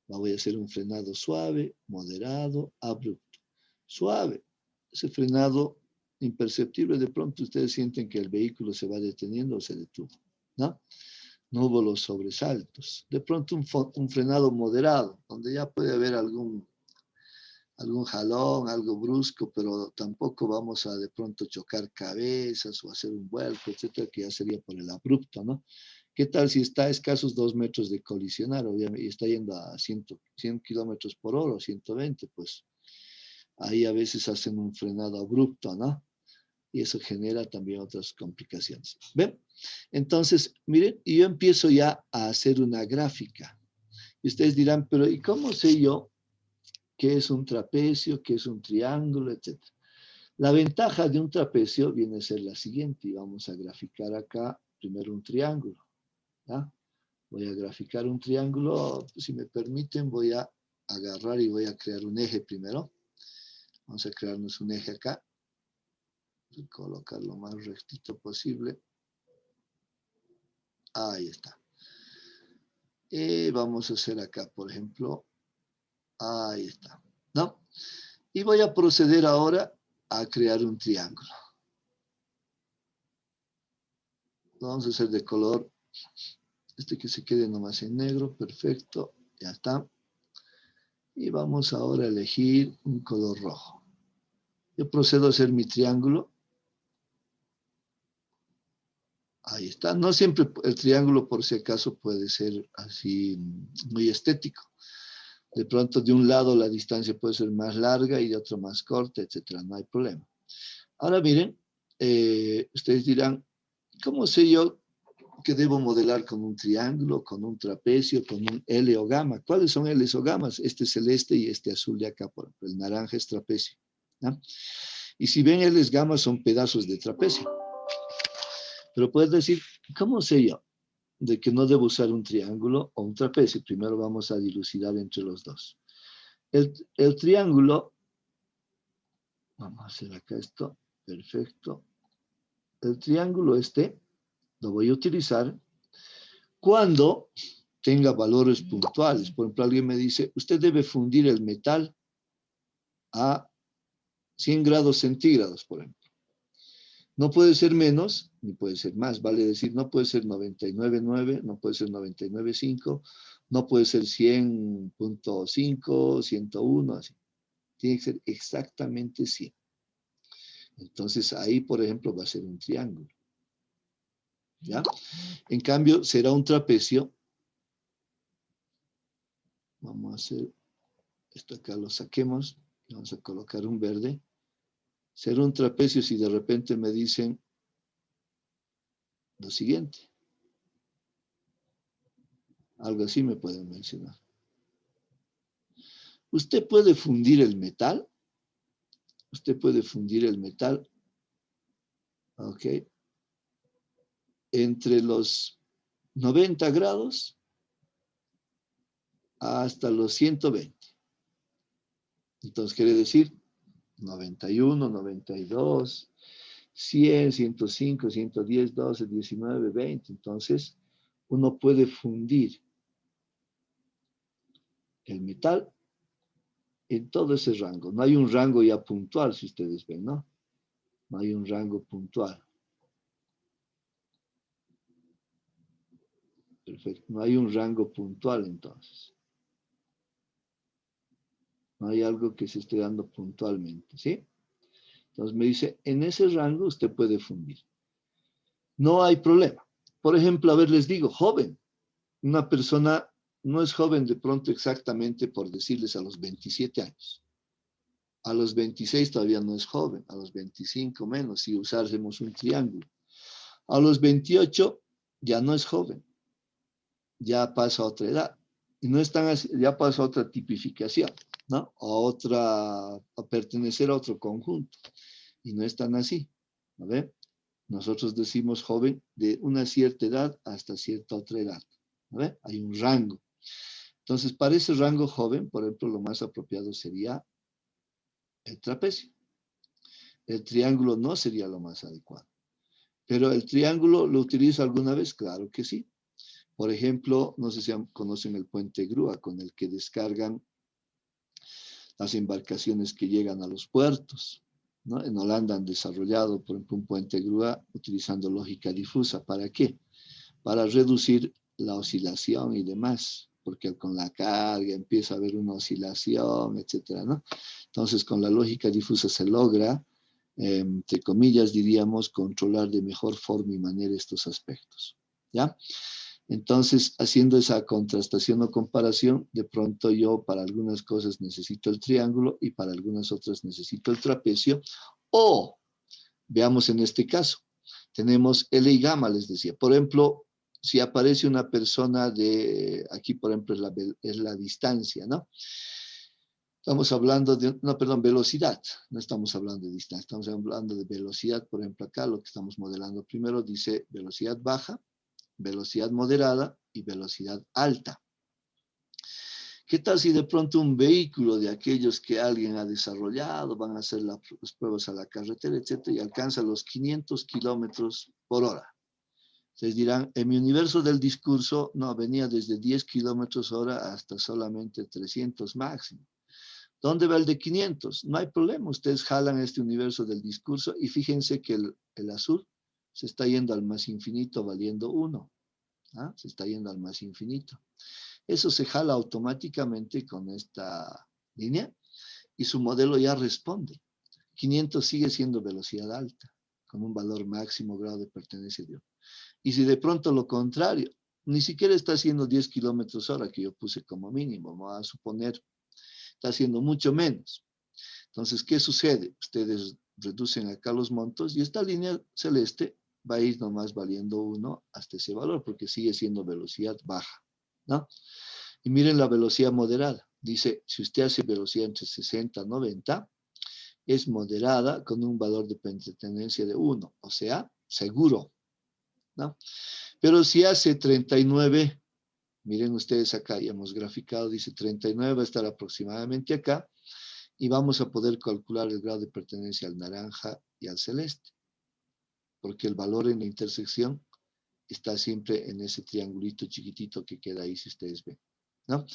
Voy a hacer un frenado suave, moderado, abrupto. Suave, ese frenado imperceptible, de pronto ustedes sienten que el vehículo se va deteniendo o se detuvo, ¿no? No hubo los sobresaltos. De pronto un frenado moderado, donde ya puede haber algún jalón, algo brusco, pero tampoco vamos a de pronto chocar cabezas o hacer un vuelco, etcétera, que ya sería por el abrupto, ¿no? ¿Qué tal si está a escasos 2 metros de colisionar, obviamente, y está yendo a 100 kilómetros por hora o 120? Pues ahí a veces hacen un frenado abrupto, ¿no? Y eso genera también otras complicaciones. ¿Ven? Entonces, miren, y yo empiezo ya a hacer una gráfica. Y ustedes dirán, pero ¿y cómo sé yo qué es un trapecio, qué es un triángulo, etcétera? La ventaja de un trapecio viene a ser la siguiente, y vamos a graficar acá primero un triángulo, ¿ya? Voy a graficar un triángulo, si me permiten voy a agarrar y voy a crear un eje primero. Vamos a crearnos un eje acá, y colocar lo más rectito posible. Ahí está. Y vamos a hacer acá, por ejemplo, ahí está, ¿no? Y voy a proceder ahora a crear un triángulo. Lo vamos a hacer de color, que se quede nomás en negro, perfecto, ya está. Y vamos ahora a elegir un color rojo. Yo procedo a hacer mi triángulo. Ahí está. No siempre el triángulo, por si acaso, puede ser así muy estético. De pronto, de un lado la distancia puede ser más larga y de otro más corta, etcétera. No hay problema. Ahora miren, ustedes dirán, ¿cómo sé yo que debo modelar con un triángulo, con un trapecio, con un L o gamma? ¿Cuáles son L o gammas? Este celeste y este azul de acá, por ejemplo. El naranja es trapecio, ¿no? Y si ven L gammas son pedazos de trapecio. Pero puedes decir, ¿cómo sé yo de que no debo usar un triángulo o un trapecio? Primero vamos a dilucidar entre los dos. El triángulo, vamos a hacer acá esto, perfecto. El triángulo lo voy a utilizar cuando tenga valores puntuales. Por ejemplo, alguien me dice, usted debe fundir el metal a 100 grados centígrados, por ejemplo. No puede ser menos, ni puede ser más. Vale decir, no puede ser 99.9, no puede ser 99.5, no puede ser 100.5, 101, así. Tiene que ser exactamente 100. Entonces, ahí, por ejemplo, va a ser un triángulo. ¿Ya? En cambio, será un trapecio. Vamos a hacer esto acá, lo saquemos. Vamos a colocar un verde. Será un trapecio si de repente me dicen lo siguiente. Algo así me pueden mencionar. Usted puede fundir el metal. Usted puede fundir el metal. ¿Ok? Entre los 90 grados hasta los 120. Entonces quiere decir 91, 92, 100, 105, 110, 12, 19, 20. Entonces uno puede fundir el metal en todo ese rango. No hay un rango ya puntual, si ustedes ven, ¿no? No hay un rango puntual. Perfecto. No hay un rango puntual entonces. No hay algo que se esté dando puntualmente, ¿sí? Entonces me dice, en ese rango usted puede fundir. No hay problema. Por ejemplo, a ver, les digo, joven. Una persona no es joven de pronto exactamente por decirles a los 27 años. A los 26 todavía no es joven, a los 25 menos, si usásemos un triángulo. A los 28 ya no es joven, ya pasa a otra edad. Y no es tan así, ya pasa a otra tipificación, ¿no? A pertenecer a otro conjunto. Y no es tan así, ¿no ve? Nosotros decimos joven de una cierta edad hasta cierta otra edad, ¿no ve? Hay un rango. Entonces, para ese rango joven, por ejemplo, lo más apropiado sería el trapecio. El triángulo no sería lo más adecuado. Pero el triángulo, ¿lo utilizo alguna vez? Claro que sí. Por ejemplo, no sé si conocen el puente grúa con el que descargan las embarcaciones que llegan a los puertos, ¿no? En Holanda han desarrollado, por ejemplo, un puente grúa utilizando lógica difusa. ¿Para qué? Para reducir la oscilación y demás, porque con la carga empieza a haber una oscilación, etcétera, ¿no? Entonces, con la lógica difusa se logra, entre comillas, diríamos, controlar de mejor forma y manera estos aspectos, ¿ya? Entonces, haciendo esa contrastación o comparación, de pronto yo para algunas cosas necesito el triángulo y para algunas otras necesito el trapecio. O, veamos en este caso, tenemos L y gamma, les decía. Por ejemplo, si aparece una persona de, aquí por ejemplo es la distancia, ¿no? Estamos hablando de, no, perdón, velocidad. No estamos hablando de distancia, estamos hablando de velocidad. Por ejemplo, acá lo que estamos modelando primero dice velocidad baja, velocidad moderada y velocidad alta. ¿Qué tal si de pronto un vehículo de aquellos que alguien ha desarrollado, van a hacer las pruebas a la carretera, etcétera, y alcanza los 500 kilómetros por hora? Ustedes dirán, en mi universo del discurso, no, venía desde 10 kilómetros hora hasta solamente 300 máximo. ¿Dónde va el de 500? No hay problema, ustedes jalan este universo del discurso y fíjense que el azul se está yendo al más infinito valiendo 1. ¿Ah? Se está yendo al más infinito. Eso se jala automáticamente con esta línea y su modelo ya responde. 500 sigue siendo velocidad alta, con un valor máximo grado de pertenencia de 1. Y si de pronto lo contrario, ni siquiera está haciendo 10 kilómetros hora, que yo puse como mínimo, vamos a suponer, está haciendo mucho menos. Entonces, ¿qué sucede? Ustedes reducen acá los montos y esta línea celeste va a ir nomás valiendo 1 hasta ese valor, porque sigue siendo velocidad baja, ¿no? Y miren la velocidad moderada. Dice, si usted hace velocidad entre 60 y 90, es moderada con un valor de pertenencia de 1, o sea, seguro, ¿no? Pero si hace 39, miren ustedes acá, ya hemos graficado, dice 39 va a estar aproximadamente acá, y vamos a poder calcular el grado de pertenencia al naranja y al celeste, porque el valor en la intersección está siempre en ese triangulito chiquitito que queda ahí, si ustedes ven, ¿no?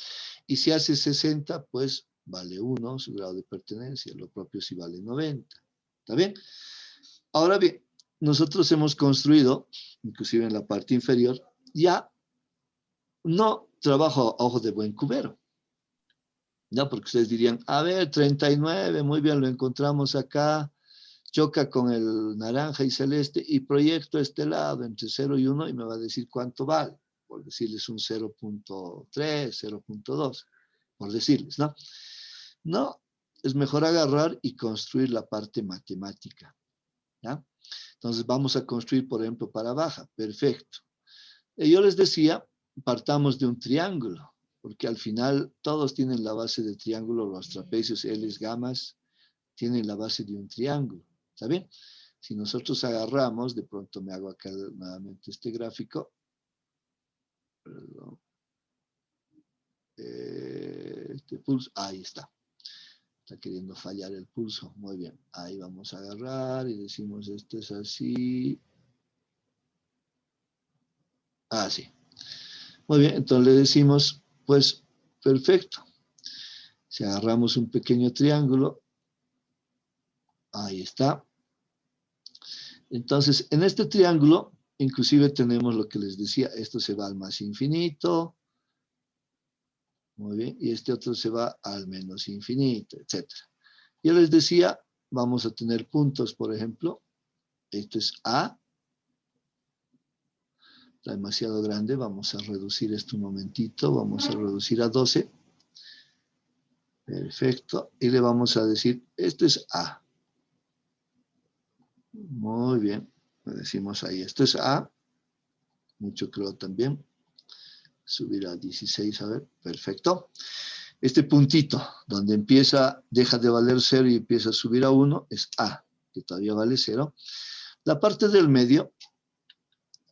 Y si hace 60, pues vale 1 su grado de pertenencia, lo propio si vale 90, ¿está bien? Ahora bien, nosotros hemos construido, inclusive en la parte inferior, ya no trabajo a ojo de buen cubero, ¿no? Porque ustedes dirían, a ver, 39, muy bien, lo encontramos acá, choca con el naranja y celeste y proyecto este lado entre 0 y 1 y me va a decir cuánto vale, por decirles un 0.3, 0.2, por decirles, ¿no? No, es mejor agarrar y construir la parte matemática, ¿ya? Entonces vamos a construir, por ejemplo, para baja, perfecto. Y yo les decía, partamos de un triángulo, porque al final todos tienen la base de triángulo, los trapecios, L's, gamas, tienen la base de un triángulo, ¿está bien? Si nosotros agarramos, de pronto me hago acá nuevamente este gráfico, perdón, este pulso, ahí está queriendo fallar el pulso, muy bien, ahí vamos a agarrar y decimos esto es así, así, muy bien, entonces le decimos, pues, perfecto, si agarramos un pequeño triángulo, ahí está, entonces en este triángulo inclusive tenemos lo que les decía, esto se va al más infinito, muy bien, y este otro se va al menos infinito, etc. Yo les decía, vamos a tener puntos, por ejemplo, esto es A, está demasiado grande, vamos a reducir esto un momentito, vamos a reducir a 12, perfecto, y le vamos a decir, esto es A, muy bien, le decimos ahí, esto es A, mucho creo también, subir a 16, a ver, perfecto. Este puntito, donde empieza, deja de valer 0 y empieza a subir a 1, es A, que todavía vale 0. La parte del medio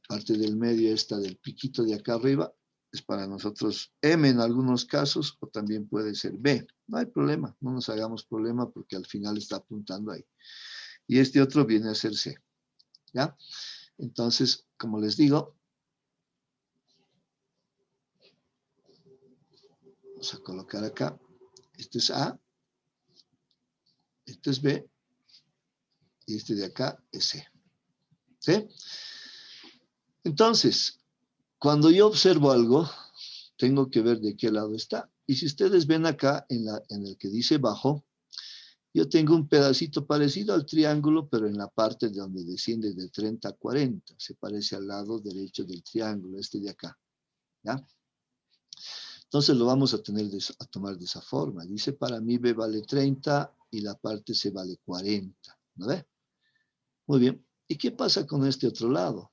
esta del piquito de acá arriba, es para nosotros M en algunos casos, o también puede ser B. No hay problema, no nos hagamos problema porque al final está apuntando ahí. Y este otro viene a ser C, ¿ya? Entonces, como les digo, vamos a colocar acá, este es A, este es B, y este de acá es C. ¿Sí? Entonces, cuando yo observo algo, tengo que ver de qué lado está. Y si ustedes ven acá, en el que dice bajo, yo tengo un pedacito parecido al triángulo, pero en la parte de donde desciende de 30 a 40. Se parece al lado derecho del triángulo, este de acá. ¿Ya? Entonces lo vamos a tomar de esa forma. Dice, para mí B vale 30 y la parte C vale 40. ¿No ve? Muy bien. ¿Y qué pasa con este otro lado?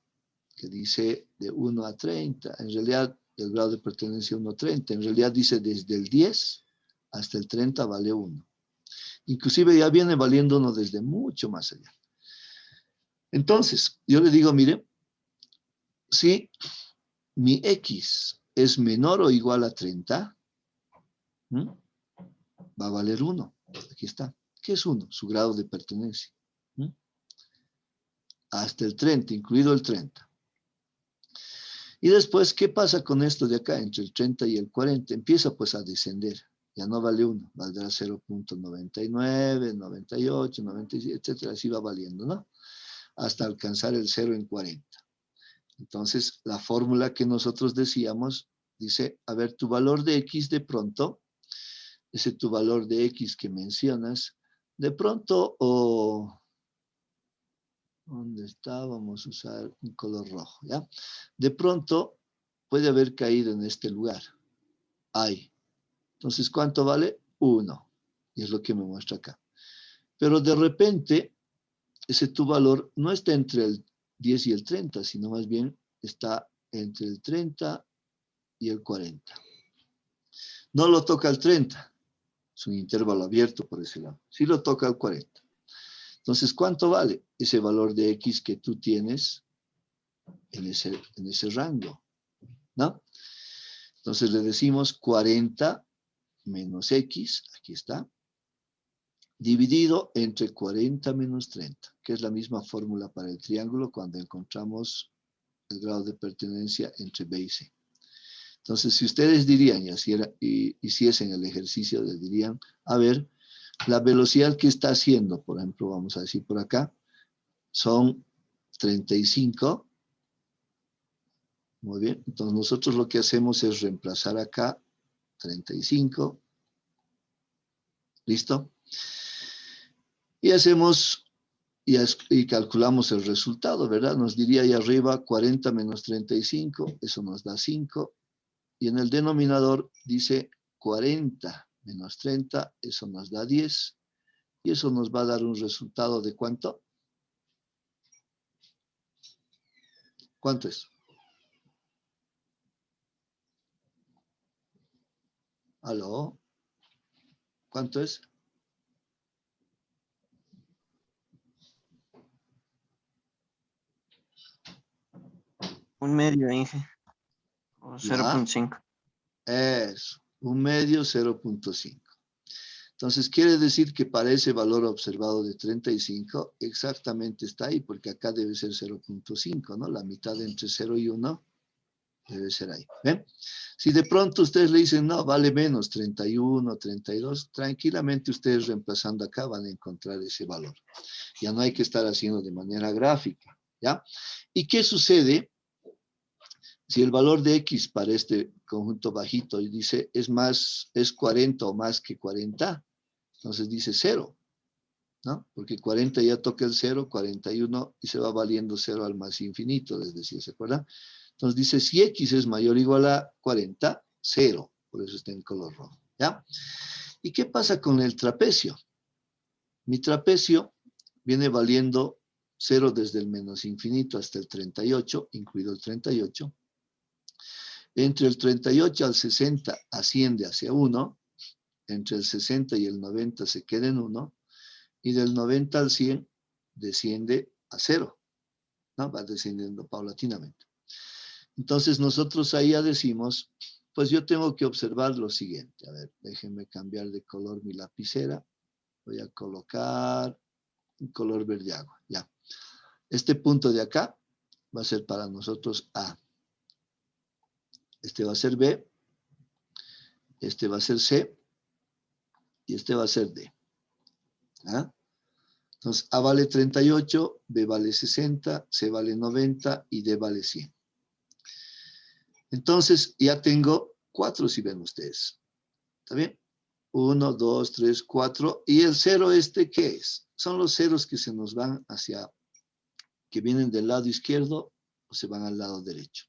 Que dice de 1 a 30. En realidad, el grado de pertenencia 1 a 30. En realidad dice desde el 10 hasta el 30 vale 1. Inclusive ya viene valiendo 1 desde mucho más allá. Entonces, yo le digo, mire, si mi X es menor o igual a 30, va a valer 1. Aquí está. ¿Qué es 1? Su grado de pertenencia. Hasta el 30, incluido el 30. Y después, ¿qué pasa con esto de acá? Entre el 30 y el 40, empieza pues a descender. Ya no vale 1, valdrá 0.99, 98, 97, etcétera. Así va valiendo, ¿no? Hasta alcanzar el 0 en 40. Entonces, la fórmula que nosotros decíamos dice, a ver, tu valor de X de pronto, ese tu valor de X que mencionas, de pronto, ¿dónde está? Vamos a usar un color rojo, ¿ya? De pronto puede haber caído en este lugar. Hay. Entonces, ¿cuánto vale? 1. Y es lo que me muestra acá. Pero de repente, ese tu valor no está entre el 10 y el 30, sino más bien está entre el 30 y el 40. No lo toca el 30. Es un intervalo abierto por ese lado. Sí lo toca el 40. Entonces, ¿cuánto vale ese valor de X que tú tienes en ese rango? ¿No? Entonces le decimos 40 menos X, aquí está, dividido entre 40 menos 30, que es la misma fórmula para el triángulo cuando encontramos el grado de pertenencia entre B y C. Entonces, si ustedes dirían, y hiciesen el ejercicio, les dirían, a ver, la velocidad que está haciendo, por ejemplo, vamos a decir por acá, son 35. Muy bien, entonces nosotros lo que hacemos es reemplazar acá 35. ¿Listo? Y hacemos, y calculamos el resultado, ¿verdad? Nos diría ahí arriba 40 menos 35, eso nos da 5. Y en el denominador dice 40 menos 30, eso nos da 10. Y eso nos va a dar un resultado de ¿cuánto? ¿Cuánto es? ¿Aló? ¿Cuánto es? Un medio, Inge. O Ya, 0.5. es un medio 0.5. Entonces, quiere decir que para ese valor observado de 35, exactamente está ahí, porque acá debe ser 0.5, ¿no? La mitad entre 0 y 1 debe ser ahí. ¿Ven? Si de pronto ustedes le dicen, no, vale menos, 31, 32, tranquilamente ustedes reemplazando acá van a encontrar ese valor. Ya no hay que estar haciendo de manera gráfica. ¿ya? ¿Y qué sucede si el valor de X para este conjunto bajito dice es 40 o más que 40? Entonces dice 0, ¿no? Porque 40 ya toca el 0, 41 y se va valiendo 0 al más infinito, es decir, ¿se acuerdan? Entonces dice, si X es mayor o igual a 40, 0, por eso está en color rojo, ¿ya? ¿Y qué pasa con el trapecio? Mi trapecio viene valiendo 0 desde el menos infinito hasta el 38, incluido el 38. Entre el 38 al 60 asciende hacia 1, entre el 60 y el 90 se queda en 1, y del 90 al 100 desciende a 0, ¿no? Va descendiendo paulatinamente. Entonces nosotros ahí ya decimos, pues yo tengo que observar lo siguiente. A ver, déjenme cambiar de color mi lapicera. Voy a colocar un color verde agua, ya. Este punto de acá va a ser para nosotros A. Este va a ser B. Este va a ser C. Y este va a ser D. ¿Ah? Entonces, A vale 38, B vale 60, C vale 90 y D vale 100. Entonces, ya tengo 4, si ven ustedes. ¿Está bien? 1, 2, 3, 4. ¿Y el 0 este qué es? Son los ceros que se nos van hacia, que vienen del lado izquierdo o se van al lado derecho.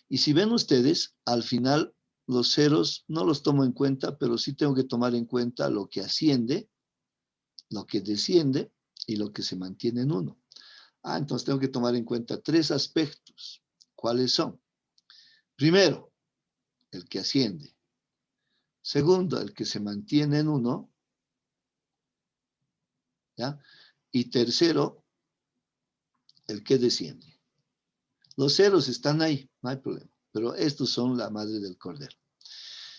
Y si ven ustedes, al final los ceros no los tomo en cuenta, pero sí tengo que tomar en cuenta lo que asciende, lo que desciende y lo que se mantiene en 1. Entonces tengo que tomar en cuenta 3 aspectos. ¿Cuáles son? Primero, el que asciende. Segundo, el que se mantiene en 1. ¿Ya? Y tercero, el que desciende. Los ceros están ahí, no hay problema. Pero estos son la madre del cordero.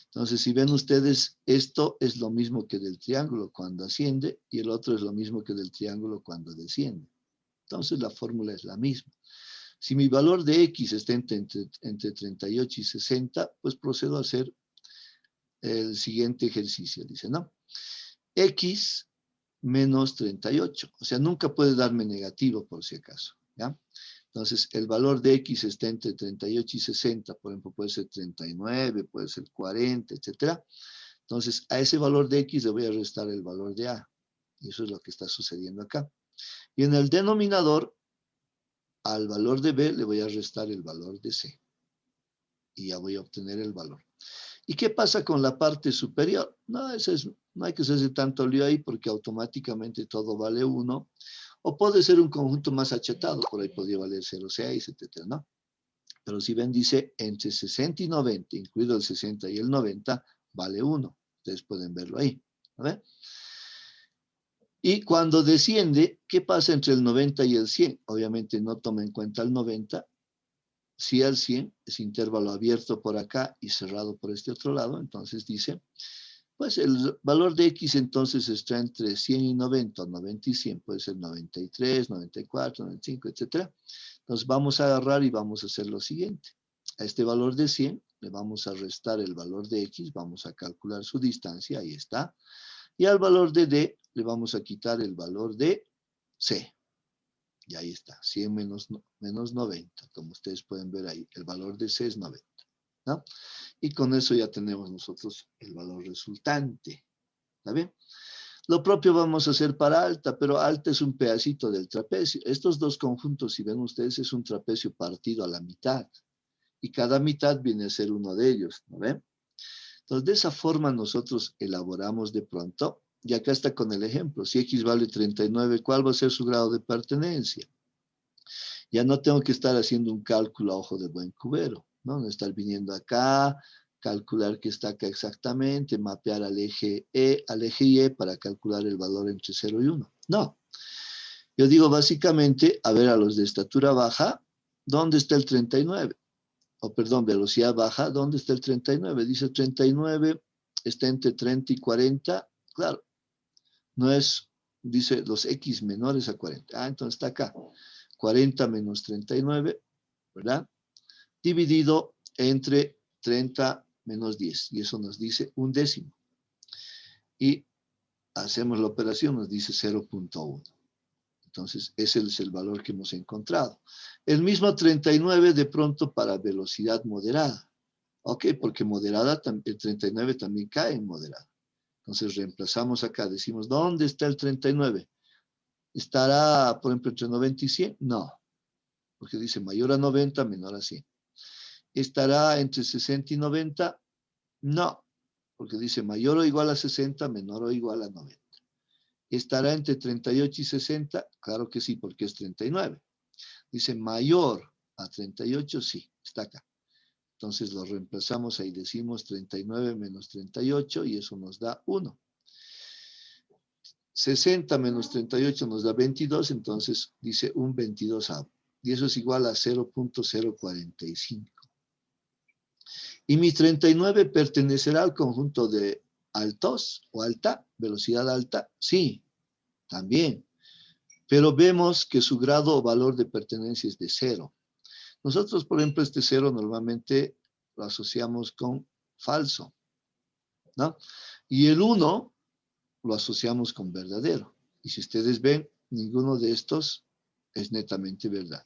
Entonces, si ven ustedes, esto es lo mismo que del triángulo cuando asciende y el otro es lo mismo que del triángulo cuando desciende. Entonces, la fórmula es la misma. Si mi valor de X está entre 38 y 60, pues procedo a hacer el siguiente ejercicio. Dice, ¿no? X menos 38. O sea, nunca puede darme negativo por si acaso, ¿ya? Entonces, el valor de X está entre 38 y 60. Por ejemplo, puede ser 39, puede ser 40, etc. Entonces, a ese valor de X le voy a restar el valor de A. Y eso es lo que está sucediendo acá. Y en el denominador, al valor de B le voy a restar el valor de C. Y ya voy a obtener el valor. ¿Y qué pasa con la parte superior? No, no hay que hacerse tanto lío ahí porque automáticamente todo vale 1. O puede ser un conjunto más achatado, por ahí podría valer 0,6, etc., ¿no? Pero si ven, dice entre 60 y 90, incluido el 60 y el 90, vale 1. Ustedes pueden verlo ahí. ¿A ver? Y cuando desciende, ¿qué pasa entre el 90 y el 100? Obviamente no toma en cuenta el 90. Si el 100 es intervalo abierto por acá y cerrado por este otro lado, entonces dice, pues el valor de X entonces está entre 100 y 90, 90 y 100, puede ser 93, 94, 95, etc. Entonces vamos a agarrar y vamos a hacer lo siguiente. A este valor de 100 le vamos a restar el valor de X, vamos a calcular su distancia, ahí está. Y al valor de D le vamos a quitar el valor de C. Y ahí está, 100 menos 90, como ustedes pueden ver ahí, el valor de C es 90, ¿no? Y con eso ya tenemos nosotros el valor resultante, ¿está bien? Lo propio vamos a hacer para alta, pero alta es un pedacito del trapecio. Estos dos conjuntos, si ven ustedes, es un trapecio partido a la mitad. Y cada mitad viene a ser uno de ellos, ¿no ven? Entonces, de esa forma nosotros elaboramos de pronto, y acá está con el ejemplo, si X vale 39, ¿cuál va a ser su grado de pertenencia? Ya no tengo que estar haciendo un cálculo a ojo de buen cubero, ¿no? No estar viniendo acá, calcular qué está acá exactamente, mapear al eje Y para calcular el valor entre 0 y 1. No. Yo digo básicamente, a ver, a los de estatura baja, ¿dónde está el 39? O perdón, velocidad baja, ¿dónde está el 39? Dice 39, está entre 30 y 40. Claro, no es, dice los X menores a 40. Entonces está acá. 40 menos 39, ¿verdad? Dividido entre 30 menos 10. Y eso nos dice un décimo. Y hacemos la operación, nos dice 0.1. Entonces, ese es el valor que hemos encontrado. El mismo 39 de pronto para velocidad moderada. Ok, porque moderada, el 39 también cae en moderada. Entonces, reemplazamos acá. Decimos, ¿dónde está el 39? ¿Estará, por ejemplo, entre 90 y 100? No, porque dice mayor a 90, menor a 100. ¿Estará entre 60 y 90? No, porque dice mayor o igual a 60, menor o igual a 90. ¿Estará entre 38 y 60? Claro que sí, porque es 39. Dice mayor a 38, sí, está acá. Entonces lo reemplazamos ahí, decimos 39 menos 38 y eso nos da 1. 60 menos 38 nos da 22, entonces dice un 22avo. Y eso es igual a 0.045. Y mi 39 pertenecerá al conjunto de altos o alta, velocidad alta, sí, también. Pero vemos que su grado o valor de pertenencia es de 0. Nosotros, por ejemplo, este 0 normalmente lo asociamos con falso, ¿no? Y el 1 lo asociamos con verdadero. Y si ustedes ven, ninguno de estos es netamente verdad.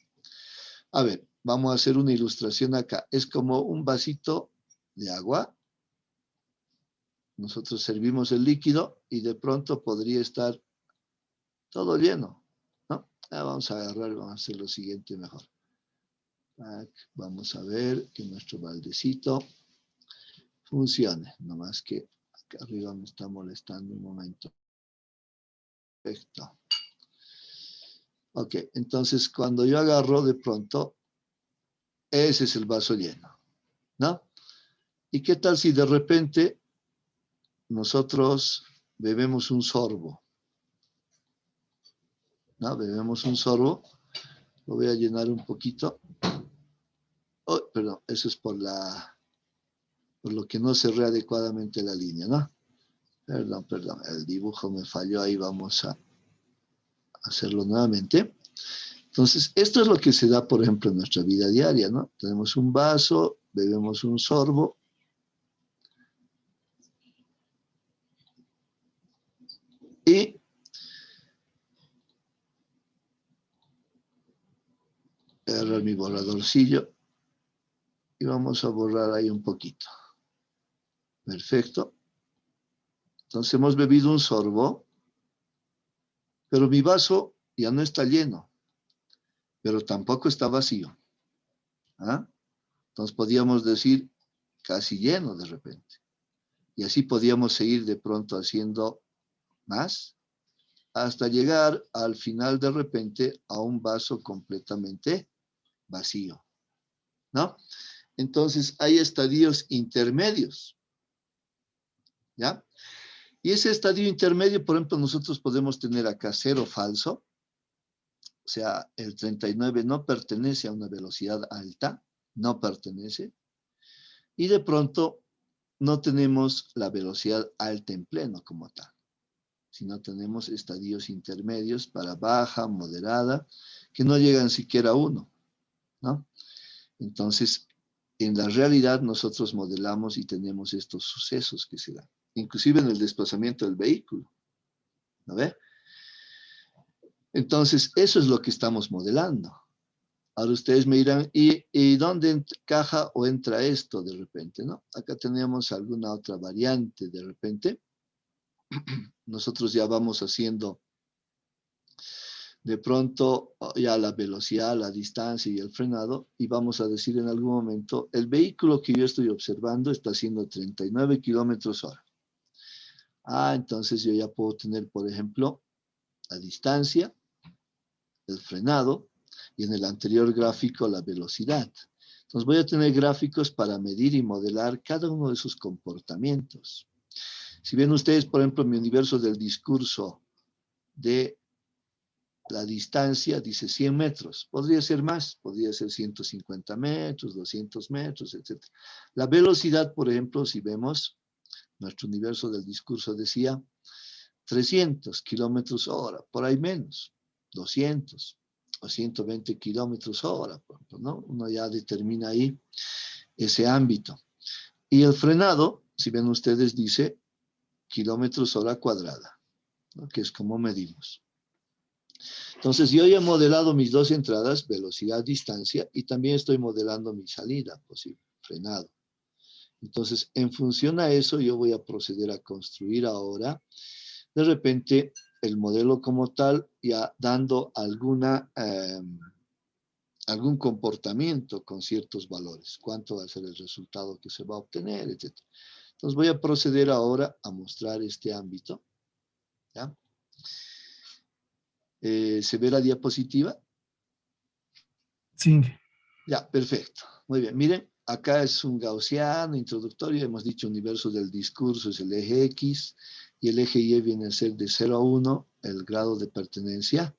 A ver, vamos a hacer una ilustración acá. Es como un vasito de agua. Nosotros servimos el líquido y de pronto podría estar todo lleno, ¿no? Vamos a agarrar, vamos a hacer lo siguiente mejor. Vamos a ver que nuestro baldecito funcione. Nomás que acá arriba me está molestando un momento. Perfecto. Ok, entonces cuando yo agarro de pronto, ese es el vaso lleno, ¿no? ¿Y qué tal si de repente nosotros bebemos un sorbo? ¿No? Bebemos un sorbo. Lo voy a llenar un poquito. Oh, perdón, eso es por lo que no cerré adecuadamente la línea, ¿no? Perdón, el dibujo me falló, ahí vamos a hacerlo nuevamente. Entonces, esto es lo que se da, por ejemplo, en nuestra vida diaria, ¿no? Tenemos un vaso, bebemos un sorbo. Y agarrar mi borradorcillo y vamos a borrar ahí un poquito. Perfecto. Entonces hemos bebido un sorbo, pero mi vaso ya no está lleno, pero tampoco está vacío. ¿Ah? Entonces podíamos decir casi lleno de repente. Y así podíamos seguir de pronto haciendo más hasta llegar al final de repente a un vaso completamente vacío, ¿no? Entonces hay estadios intermedios, ¿ya? Y ese estadio intermedio, por ejemplo, nosotros podemos tener acá 0 falso, o sea, el 39 no pertenece a una velocidad alta, no pertenece, y de pronto no tenemos la velocidad alta en pleno como tal, sino tenemos estadios intermedios para baja, moderada, que no llegan siquiera a 1, ¿no? Entonces, en la realidad nosotros modelamos y tenemos estos sucesos que se dan, inclusive en el desplazamiento del vehículo, ¿no ve? Entonces, eso es lo que estamos modelando. Ahora ustedes me dirán, ¿y dónde encaja o entra esto de repente, no? Acá tenemos alguna otra variante de repente. Nosotros ya vamos haciendo de pronto ya la velocidad, la distancia y el frenado, y vamos a decir en algún momento, el vehículo que yo estoy observando está haciendo 39 kilómetros hora. Entonces yo ya puedo tener, por ejemplo, la distancia, el frenado, y en el anterior gráfico la velocidad. Entonces voy a tener gráficos para medir y modelar cada uno de sus comportamientos. Si ven ustedes, por ejemplo, mi universo del discurso de la distancia, dice 100 metros. Podría ser más, podría ser 150 metros, 200 metros, etc. La velocidad, por ejemplo, si vemos, nuestro universo del discurso decía 300 kilómetros hora, por ahí menos, 200 o 120 kilómetros hora, por ejemplo, ¿no? Uno ya determina ahí ese ámbito. Y el frenado, si ven ustedes, dice kilómetros hora cuadrada, ¿no? Que es como medimos. Entonces, yo ya he modelado mis dos entradas, velocidad, distancia, y también estoy modelando mi salida posible, frenado. Entonces, en función a eso, yo voy a proceder a construir ahora, de repente, el modelo como tal, ya dando algún comportamiento con ciertos valores. Cuánto va a ser el resultado que se va a obtener, etc. Entonces, voy a proceder ahora a mostrar este ámbito. ¿Ya? ¿Se ve la diapositiva? Sí. Ya, perfecto. Muy bien. Miren, acá es un gaussiano introductorio. Hemos dicho universo del discurso es el eje X y el eje Y viene a ser de 0 a 1 el grado de pertenencia,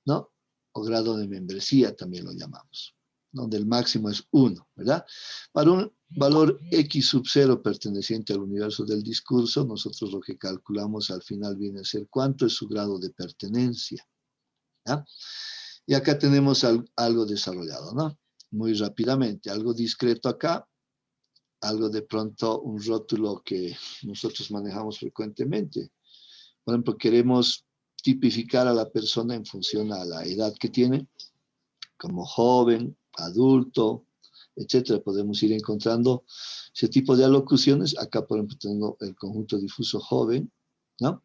¿no? O grado de membresía también lo llamamos, donde el máximo es 1, ¿verdad? Para un valor X sub 0 perteneciente al universo del discurso, nosotros lo que calculamos al final viene a ser cuánto es su grado de pertenencia, ¿ya? Y acá tenemos algo desarrollado, ¿no? Muy rápidamente, algo discreto acá, algo de pronto, un rótulo que nosotros manejamos frecuentemente. Por ejemplo, queremos tipificar a la persona en función a la edad que tiene, como joven, adulto, etcétera. Podemos ir encontrando ese tipo de alocuciones. Acá, por ejemplo, tengo el conjunto difuso joven, ¿no?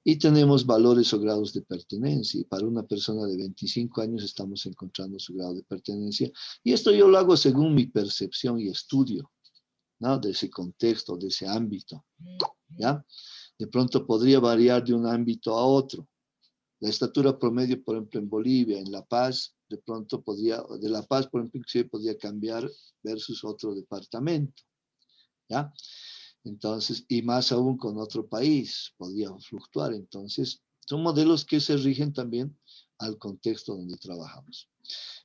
Y tenemos valores o grados de pertenencia. Y para una persona de 25 años estamos encontrando su grado de pertenencia. Y esto yo lo hago según mi percepción y estudio, ¿no? De ese contexto, de ese ámbito, ¿ya? De pronto podría variar de un ámbito a otro. La estatura promedio, por ejemplo, en Bolivia, en La Paz, de pronto de La Paz, por ejemplo, inclusive podría cambiar versus otro departamento, ¿ya? Entonces, y más aún con otro país, podría fluctuar. Entonces, son modelos que se rigen también al contexto donde trabajamos.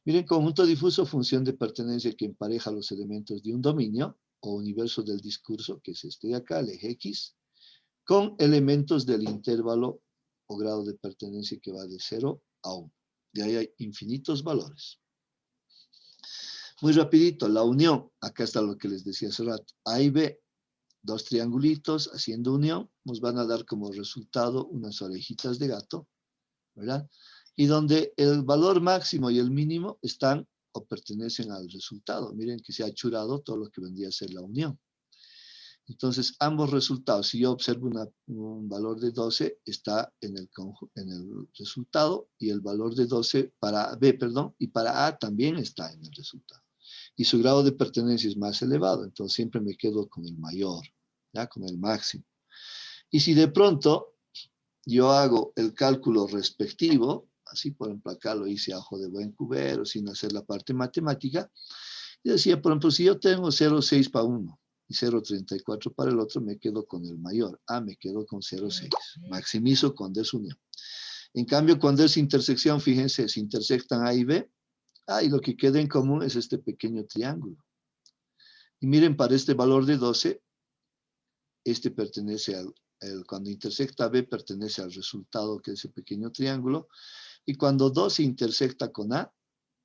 Miren, conjunto difuso, función de pertenencia que empareja los elementos de un dominio o universo del discurso, que es este de acá, el eje X, con elementos del intervalo o grado de pertenencia que va de 0 a 1. De ahí hay infinitos valores. Muy rapidito, la unión. Acá está lo que les decía hace rato. A y B, dos triangulitos haciendo unión, nos van a dar como resultado unas orejitas de gato, ¿verdad? Y donde el valor máximo y el mínimo están o pertenecen al resultado. Miren que se ha achurado todo lo que vendría a ser la unión. Entonces, ambos resultados, si yo observo un valor de 12, está en el resultado, y el valor de 12 para B, perdón, y para A también está en el resultado. Y su grado de pertenencia es más elevado, entonces siempre me quedo con el mayor, ¿ya? Con el máximo. Y si de pronto yo hago el cálculo respectivo, así por ejemplo acá lo hice a ojo de buen cubero, sin hacer la parte matemática, y decía, por ejemplo, si yo tengo 0,6 para uno y 0,34 para el otro, me quedo con el mayor. Me quedo con 0,6. Maximizo cuando es unión. En cambio, cuando es intersección, fíjense, se intersectan A y B. Y lo que queda en común es este pequeño triángulo. Y miren, para este valor de 12, este pertenece cuando intersecta B, pertenece al resultado que es ese pequeño triángulo. Y cuando 12 intersecta con A,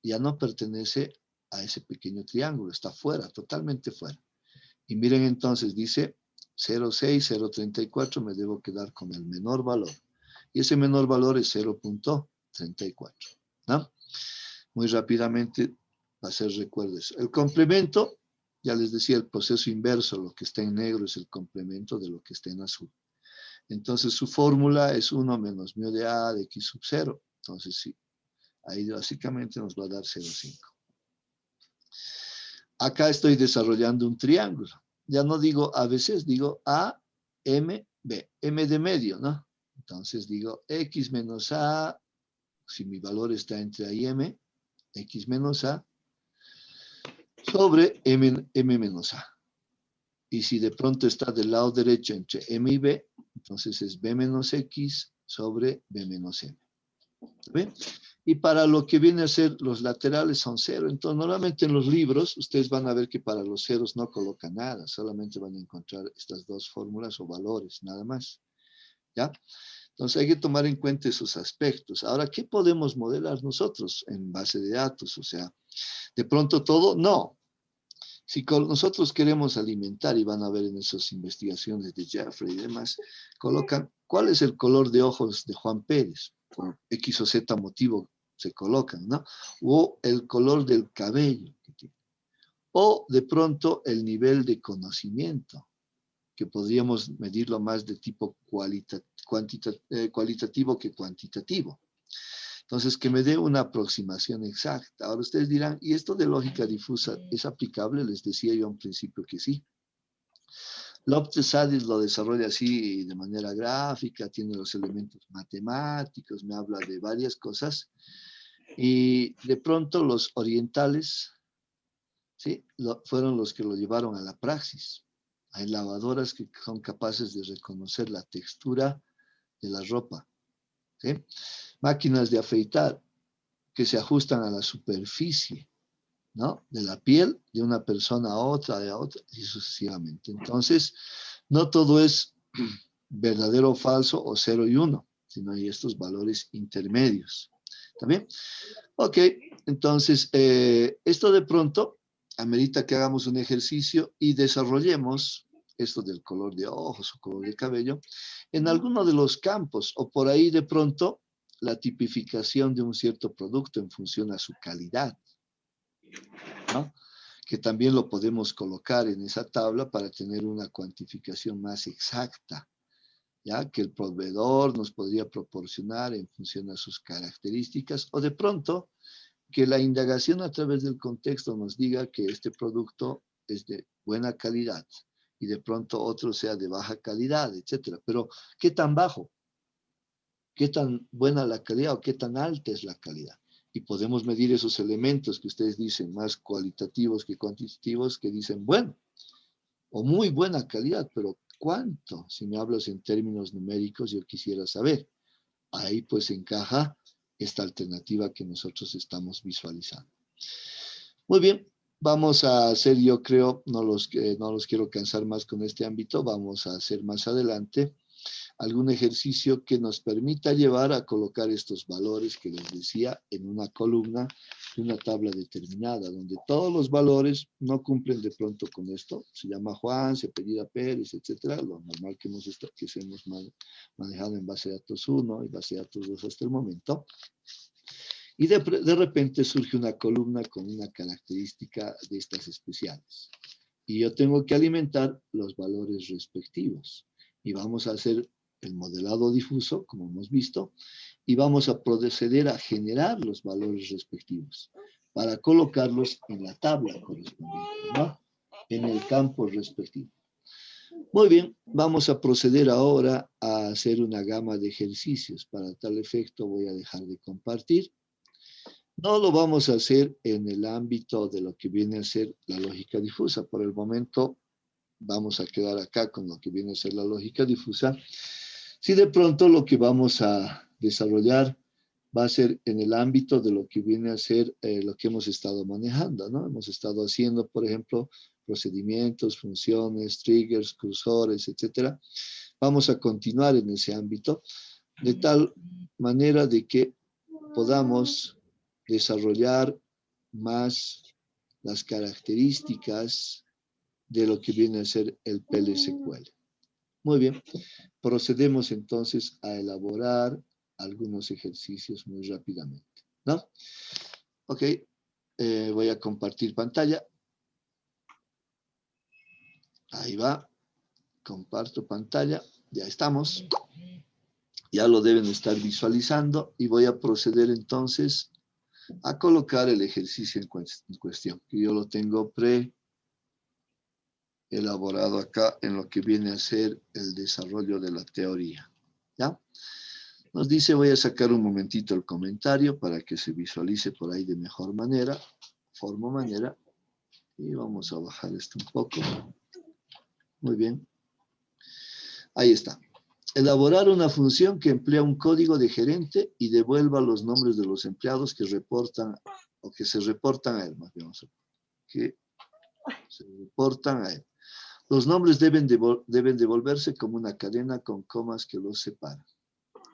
ya no pertenece a ese pequeño triángulo, está fuera, totalmente fuera. Y miren entonces, dice 0,6, 0,34, me debo quedar con el menor valor. Y ese menor valor es 0,34, ¿no? Muy rápidamente, para hacer recuerdos. El complemento, ya les decía, el proceso inverso, lo que está en negro es el complemento de lo que está en azul. Entonces, su fórmula es 1 menos μ de A de X sub 0. Entonces, sí, ahí básicamente nos va a dar 0,5. Acá estoy desarrollando un triángulo. Ya no digo a veces, digo A, M, B. M de medio, ¿no? Entonces digo X menos A, si mi valor está entre A y M, X menos A, sobre M menos A. Y si de pronto está del lado derecho entre M y B, entonces es B menos X sobre B menos M. ¿Ven? Y para lo que viene a ser los laterales son 0. Entonces, normalmente en los libros, ustedes van a ver que para los ceros no colocan nada. Solamente van a encontrar estas dos fórmulas o valores, nada más. ¿Ya? Entonces, hay que tomar en cuenta esos aspectos. Ahora, ¿qué podemos modelar nosotros en base de datos? O sea, ¿de pronto todo? No. Si nosotros queremos alimentar, y van a ver en esas investigaciones de Jeffrey y demás, colocan, ¿cuál es el color de ojos de Juan Pérez? por X o Z motivo se colocan, ¿no? O el color del cabello que tiene. O de pronto el nivel de conocimiento, que podríamos medirlo más de tipo cualitativo que cuantitativo. Entonces, que me dé una aproximación exacta. Ahora ustedes dirán, ¿y esto de lógica difusa es aplicable? Les decía yo en principio que sí. Lopez-Sadis lo desarrolla así de manera gráfica, tiene los elementos matemáticos, me habla de varias cosas. Y de pronto los orientales, ¿sí? Fueron los que lo llevaron a la praxis. Hay lavadoras que son capaces de reconocer la textura de la ropa, ¿sí? Máquinas de afeitar que se ajustan a la superficie, ¿no? De la piel de una persona a otra, y sucesivamente. Entonces, no todo es verdadero o falso o 0 y 1, sino hay estos valores intermedios. ¿Está bien? Ok, entonces, esto de pronto amerita que hagamos un ejercicio y desarrollemos esto del color de ojos o color de cabello en alguno de los campos, o por ahí de pronto la tipificación de un cierto producto en función a su calidad, ¿no? Que también lo podemos colocar en esa tabla para tener una cuantificación más exacta, ¿ya? Que el proveedor nos podría proporcionar en función a sus características, o de pronto que la indagación a través del contexto nos diga que este producto es de buena calidad y de pronto otro sea de baja calidad, etcétera. Pero, ¿qué tan bajo? ¿Qué tan buena la calidad o qué tan alta es la calidad? Y podemos medir esos elementos que ustedes dicen, más cualitativos que cuantitativos, que dicen, bueno, o muy buena calidad, pero ¿cuánto? Si me hablas en términos numéricos, yo quisiera saber. Ahí pues encaja esta alternativa que nosotros estamos visualizando. Muy bien, vamos a hacer, yo creo, no los quiero cansar más con este ámbito, vamos a hacer más adelante algún ejercicio que nos permita llevar a colocar estos valores que les decía en una columna de una tabla determinada, donde todos los valores no cumplen de pronto con esto. Se llama Juan, se apellida Pérez, etcétera, lo normal que hemos manejado en base de datos 1 y base de datos 2 hasta el momento. Y de repente surge una columna con una característica de estas especiales. Y yo tengo que alimentar los valores respectivos. Y vamos a hacer el modelado difuso, como hemos visto, y vamos a proceder a generar los valores respectivos para colocarlos en la tabla correspondiente, ¿no? En el campo respectivo. Muy bien, vamos a proceder ahora a hacer una gama de ejercicios. Para tal efecto voy a dejar de compartir. No lo vamos a hacer en el ámbito de lo que viene a ser la lógica difusa. Por el momento vamos a quedar acá con lo que viene a ser la lógica difusa. Si de pronto lo que vamos a desarrollar va a ser en el ámbito de lo que viene a ser lo que hemos estado manejando, ¿no? Hemos estado haciendo, por ejemplo, procedimientos, funciones, triggers, cursores, etcétera. Vamos a continuar en ese ámbito de tal manera de que podamos desarrollar más las características de lo que viene a ser el PLSQL. Muy bien, procedemos entonces a elaborar algunos ejercicios muy rápidamente, ¿no? Ok, voy a compartir pantalla. Ahí va, comparto pantalla, ya estamos. Ya lo deben estar visualizando y voy a proceder entonces a colocar el ejercicio en cuestión, que yo lo tengo elaborado acá en lo que viene a ser el desarrollo de la teoría. ¿Ya? Nos dice, voy a sacar un momentito el comentario para que se visualice por ahí de mejor manera, y vamos a bajar esto un poco. Muy bien. Ahí está. Elaborar una función que emplea un código de gerente y devuelva los nombres de los empleados que reportan o que se reportan a él, más bien, que se reportan a él. Los nombres deben devolverse como una cadena con comas que los separan.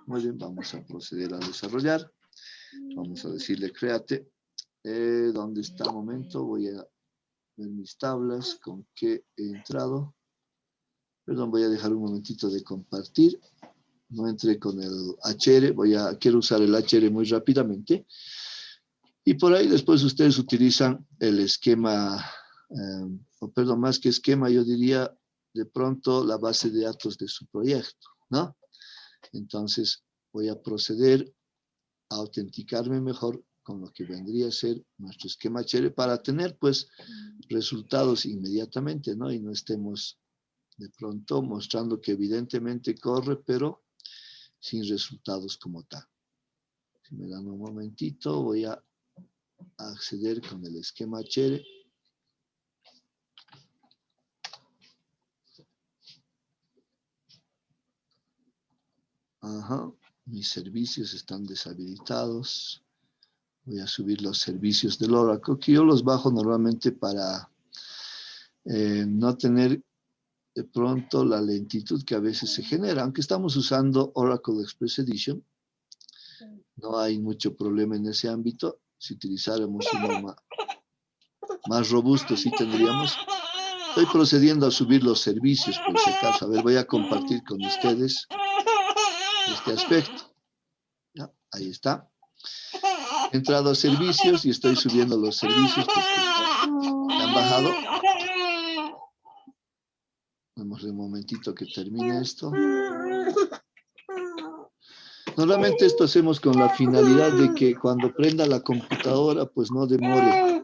Muy bien, vamos a proceder a desarrollar. Vamos a decirle create. ¿Dónde está? Un momento, voy a ver mis tablas con qué he entrado. Perdón, voy a dejar un momentito de compartir. no entré con el HR, quiero usar el HR muy rápidamente. Y por ahí después ustedes utilizan el esquema, perdón, más que esquema, yo diría de pronto la base de datos de su proyecto, ¿no? Entonces voy a proceder a autenticarme mejor con lo que vendría a ser nuestro esquema HR para tener pues resultados inmediatamente, ¿no? Y no estemos de pronto mostrando que evidentemente corre, pero sin resultados como tal. Si me dan un momentito, voy a acceder con el esquema HR. Ajá, mis servicios están deshabilitados. Voy a subir los servicios del Oracle, que yo los bajo normalmente para no tener de pronto la lentitud que a veces se genera. Aunque estamos usando Oracle Express Edition, no hay mucho problema en ese ámbito. Si utilizáramos uno más robusto, sí tendríamos. Estoy procediendo a subir los servicios, por si acaso. A ver, voy a compartir con ustedes este aspecto. ¿Ya? Ahí está. He entrado a servicios y estoy subiendo los servicios porque me han bajado. Vamos un momentito que termine esto. Normalmente esto hacemos con la finalidad de que cuando prenda la computadora, pues no demore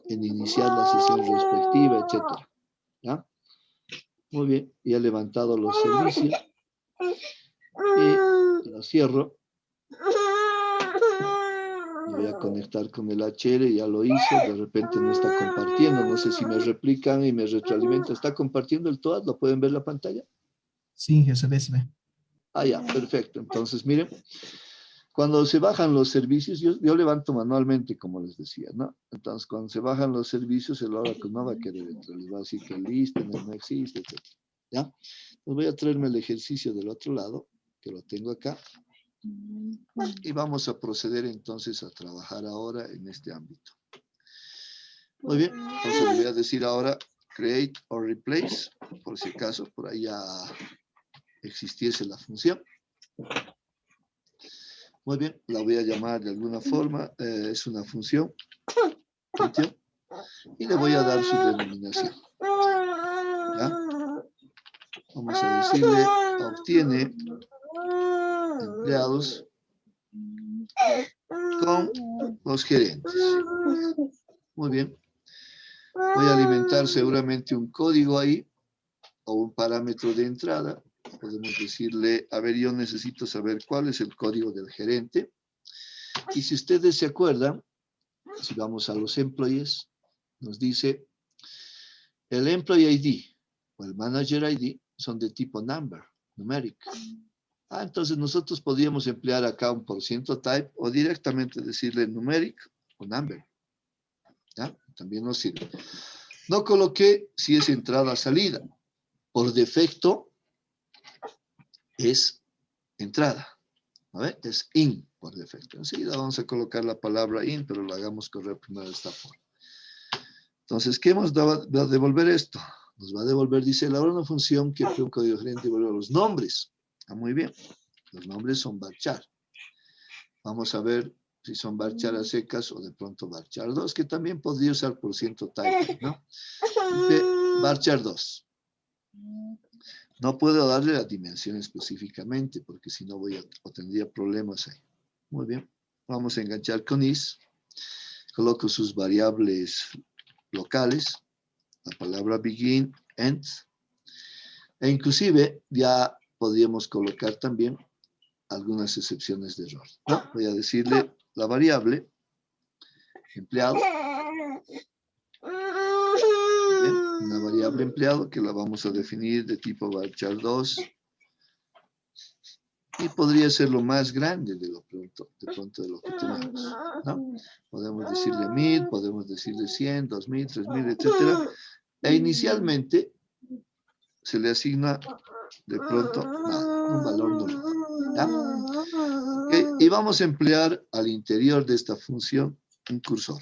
en iniciar la sesión respectiva, etc. ¿Ya? Muy bien, ya he levantado los servicios y lo cierro. Me voy a conectar con el HR, ya lo hice, de repente no está compartiendo, no sé si me replican y me retroalimentan. ¿Está compartiendo el TOAD? ¿Lo pueden ver la pantalla? Sí, se ve. Ah, ya, perfecto. Entonces, miren, cuando se bajan los servicios, yo levanto manualmente, como les decía, ¿no? Entonces, cuando se bajan los servicios, el Oracle no va a querer entrar, les va a decir que listo, no existe, etc. ¿Ya? Entonces voy a traerme el ejercicio del otro lado, que lo tengo acá. Y vamos a proceder entonces a trabajar ahora en este ámbito. Muy bien, entonces le voy a decir ahora create or replace, por si acaso, por ahí ya existiese la función. Muy bien, la voy a llamar de alguna forma, es una función, y le voy a dar su denominación. ¿Ya? Vamos a decirle, obtiene empleados con los gerentes. Muy bien. Voy a alimentar seguramente un código ahí o un parámetro de entrada. Podemos decirle, a ver, yo necesito saber cuál es el código del gerente. Y si ustedes se acuerdan, si vamos a los employees, nos dice el employee ID o el manager ID son de tipo number, numeric. Entonces nosotros podríamos emplear acá un %type o directamente decirle numeric o number. ¿Ya? También nos sirve. No coloqué si es entrada-salida. Por defecto es entrada. ¿No ve? Es in por defecto. Enseguida vamos a colocar la palabra in, pero lo hagamos correr primero de esta forma. Entonces, ¿qué nos va a devolver esto? Nos va a devolver, dice, ahora una función que fue un código gerente y devuelve los nombres. Muy bien. Los nombres son varchar. Vamos a ver si son varchar a secas o de pronto varchar 2, que también podría usar %type, ¿no? Dice varchar 2. No puedo darle la dimensión específicamente, porque si no tendría problemas ahí. Muy bien. Vamos a enganchar con is. Coloco sus variables locales. La palabra begin, end. E inclusive ya podríamos colocar también algunas excepciones de error, ¿no? Voy a decirle la variable empleado. Bien, una variable empleado que la vamos a definir de tipo varchar 2 y podría ser lo más grande de pronto de lo que tenemos, ¿no? Podemos decirle 1000, podemos decirle 100, 2000, 3000, etcétera. E inicialmente se le asigna de pronto un valor normal, ¿ya? Okay. Y vamos a emplear al interior de esta función un cursor.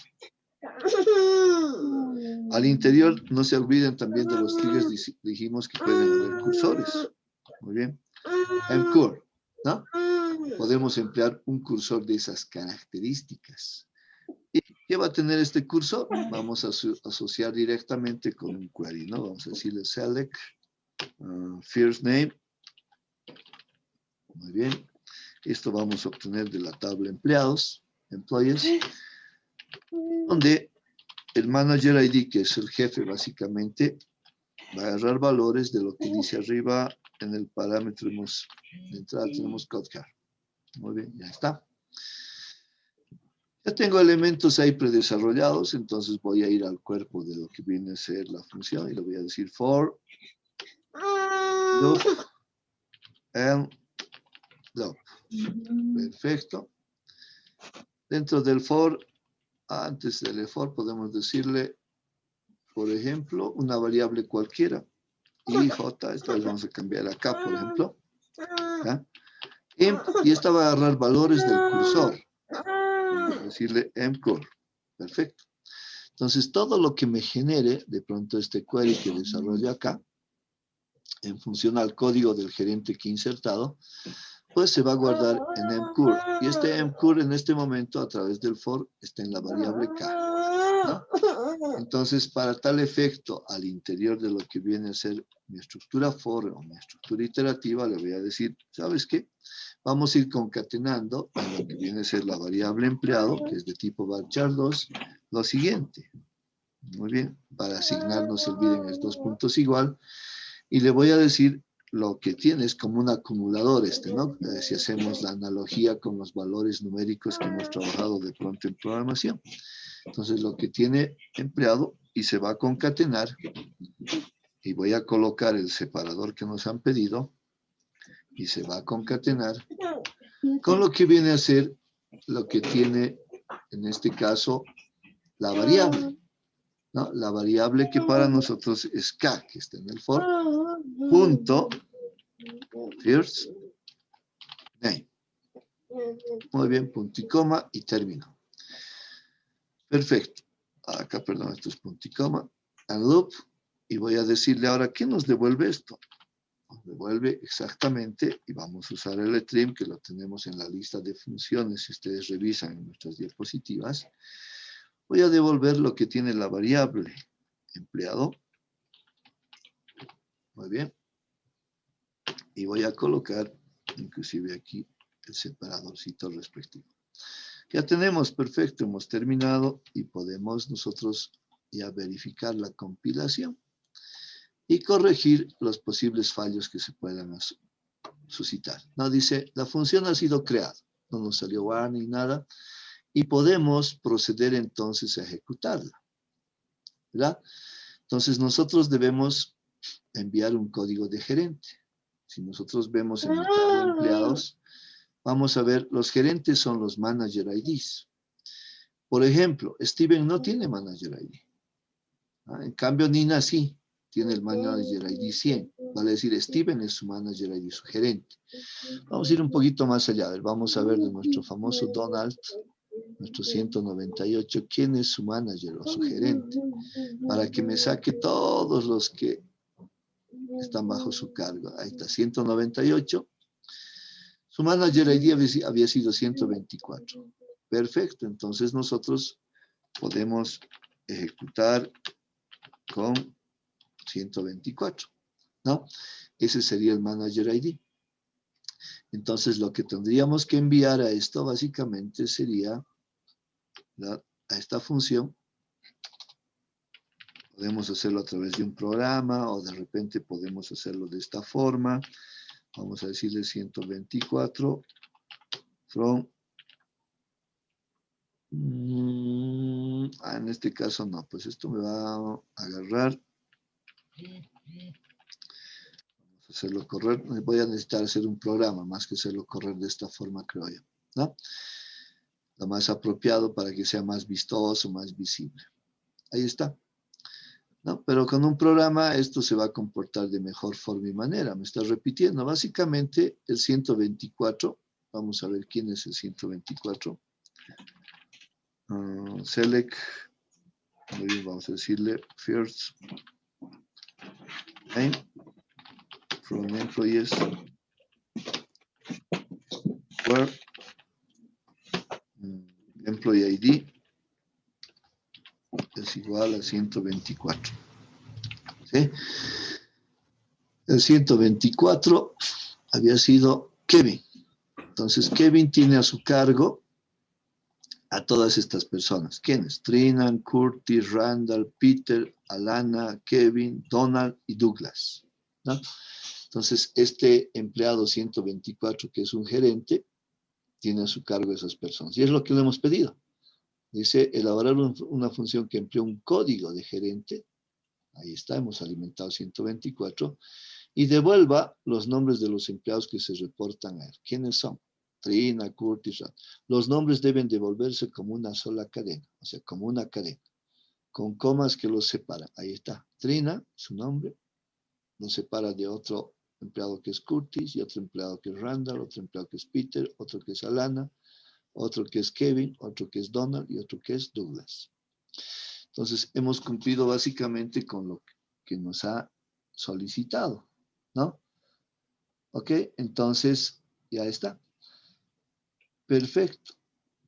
Al interior, no se olviden también de los triggers, dijimos que pueden haber cursores. Muy bien. Mcur. ¿no? Podemos emplear un cursor de esas características. ¿Y qué va a tener este cursor? Vamos a asociar directamente con un query, ¿no? Vamos a decirle select first name. Muy bien. Esto vamos a obtener de la tabla empleados, employees, donde el manager ID, que es el jefe básicamente, va a agarrar valores de lo que dice arriba en el parámetro de entrada tenemos codechar. Muy bien, ya está. Ya tengo elementos ahí predesarrollados, entonces voy a ir al cuerpo de lo que viene a ser la función y le voy a decir for loop and loop. Perfecto. Dentro del for, antes del for podemos decirle, por ejemplo, una variable cualquiera. IJ, esta vez vamos a cambiar acá, por ejemplo. ¿Ya? Y esta va a agarrar valores del cursor. Vamos a decirle mcur. Perfecto. Entonces, todo lo que me genere, de pronto este query que desarrollo acá, en función al código del gerente que he insertado, pues se va a guardar en mcur. Y este mcur en este momento, a través del for, está en la variable k, ¿no? Entonces, para tal efecto, al interior de lo que viene a ser mi estructura for o mi estructura iterativa, le voy a decir, ¿sabes qué? Vamos a ir concatenando en lo que viene a ser la variable empleado, que es de tipo varchar2, lo siguiente. Muy bien, para asignarnos no se olviden es 2 puntos igual. Y le voy a decir lo que tiene es como un acumulador ¿no? Si hacemos la analogía con los valores numéricos que hemos trabajado de pronto en programación. Entonces lo que tiene empleado y se va a concatenar y voy a colocar el separador que nos han pedido y se va a concatenar con lo que viene a ser lo que tiene en este caso la variable, ¿no? La variable que para nosotros es k, que está en el for, punto first name. Muy bien, punto y coma y término. Perfecto. Acá, perdón, esto es punto y coma. And loop. Y voy a decirle ahora, ¿qué nos devuelve esto? Nos devuelve exactamente, y vamos a usar el trim, que lo tenemos en la lista de funciones, si ustedes revisan en nuestras diapositivas. Voy a devolver lo que tiene la variable empleado. Muy bien. Y voy a colocar, inclusive aquí, el separadorcito respectivo. Ya tenemos, perfecto, hemos terminado y podemos nosotros ya verificar la compilación y corregir los posibles fallos que se puedan suscitar. No, dice, la función ha sido creada, no nos salió warning ni nada, y podemos proceder entonces a ejecutarla, ¿verdad? Entonces nosotros debemos enviar un código de gerente. Si nosotros vemos en la tabla de empleados, vamos a ver, los gerentes son los manager IDs. Por ejemplo, Steven no tiene manager ID. En cambio, Nina sí tiene el manager ID 100. Vale decir, Steven es su manager ID, su gerente. Vamos a ir un poquito más allá. Vamos a ver de nuestro famoso Donald, nuestro 198, quién es su manager o su gerente, para que me saque todos los que están bajo su cargo. Ahí está, 198. Su manager ID había sido 124. Perfecto, entonces nosotros podemos ejecutar con 124, ¿no? Ese sería el manager ID. Entonces lo que tendríamos que enviar a esto básicamente sería a esta función. Podemos hacerlo a través de un programa o de repente podemos hacerlo de esta forma. Vamos a decirle 124 from. En este caso no, pues esto me va a agarrar. Vamos a hacerlo correr. Voy a necesitar hacer un programa más que hacerlo correr de esta forma, creo yo, ¿no? Lo más apropiado para que sea más vistoso, más visible. Ahí está. ¿No? Pero con un programa esto se va a comportar de mejor forma y manera. Me está repitiendo. Básicamente el 124. Vamos a ver quién es el 124. Select. Muy bien, vamos a decirle first name from employees. where employee ID es igual a 124. ¿Sí? El 124 había sido Kevin. Entonces, Kevin tiene a su cargo a todas estas personas. ¿Quiénes? Trina, Curtis, Randall, Peter, Alana, Kevin, Donald y Douglas, ¿no? Entonces, este empleado 124, que es un gerente, tiene a su cargo esas personas. Y es lo que le hemos pedido. Dice, elaborar una función que emplea un código de gerente. Ahí está, hemos alimentado 124. Y devuelva los nombres de los empleados que se reportan a él. ¿Quiénes son? Trina, Curtis, Randall. Los nombres deben devolverse como una sola cadena, o sea, como una cadena, con comas que los separan. Ahí está. Trina, su nombre, nos separa de otro empleado que es Curtis, y otro empleado que es Randall, otro empleado que es Peter, otro que es Alana, otro que es Kevin, otro que es Donald y otro que es Douglas. Entonces, hemos cumplido básicamente con lo que nos ha solicitado, ¿no? Ok, entonces, ya está. Perfecto.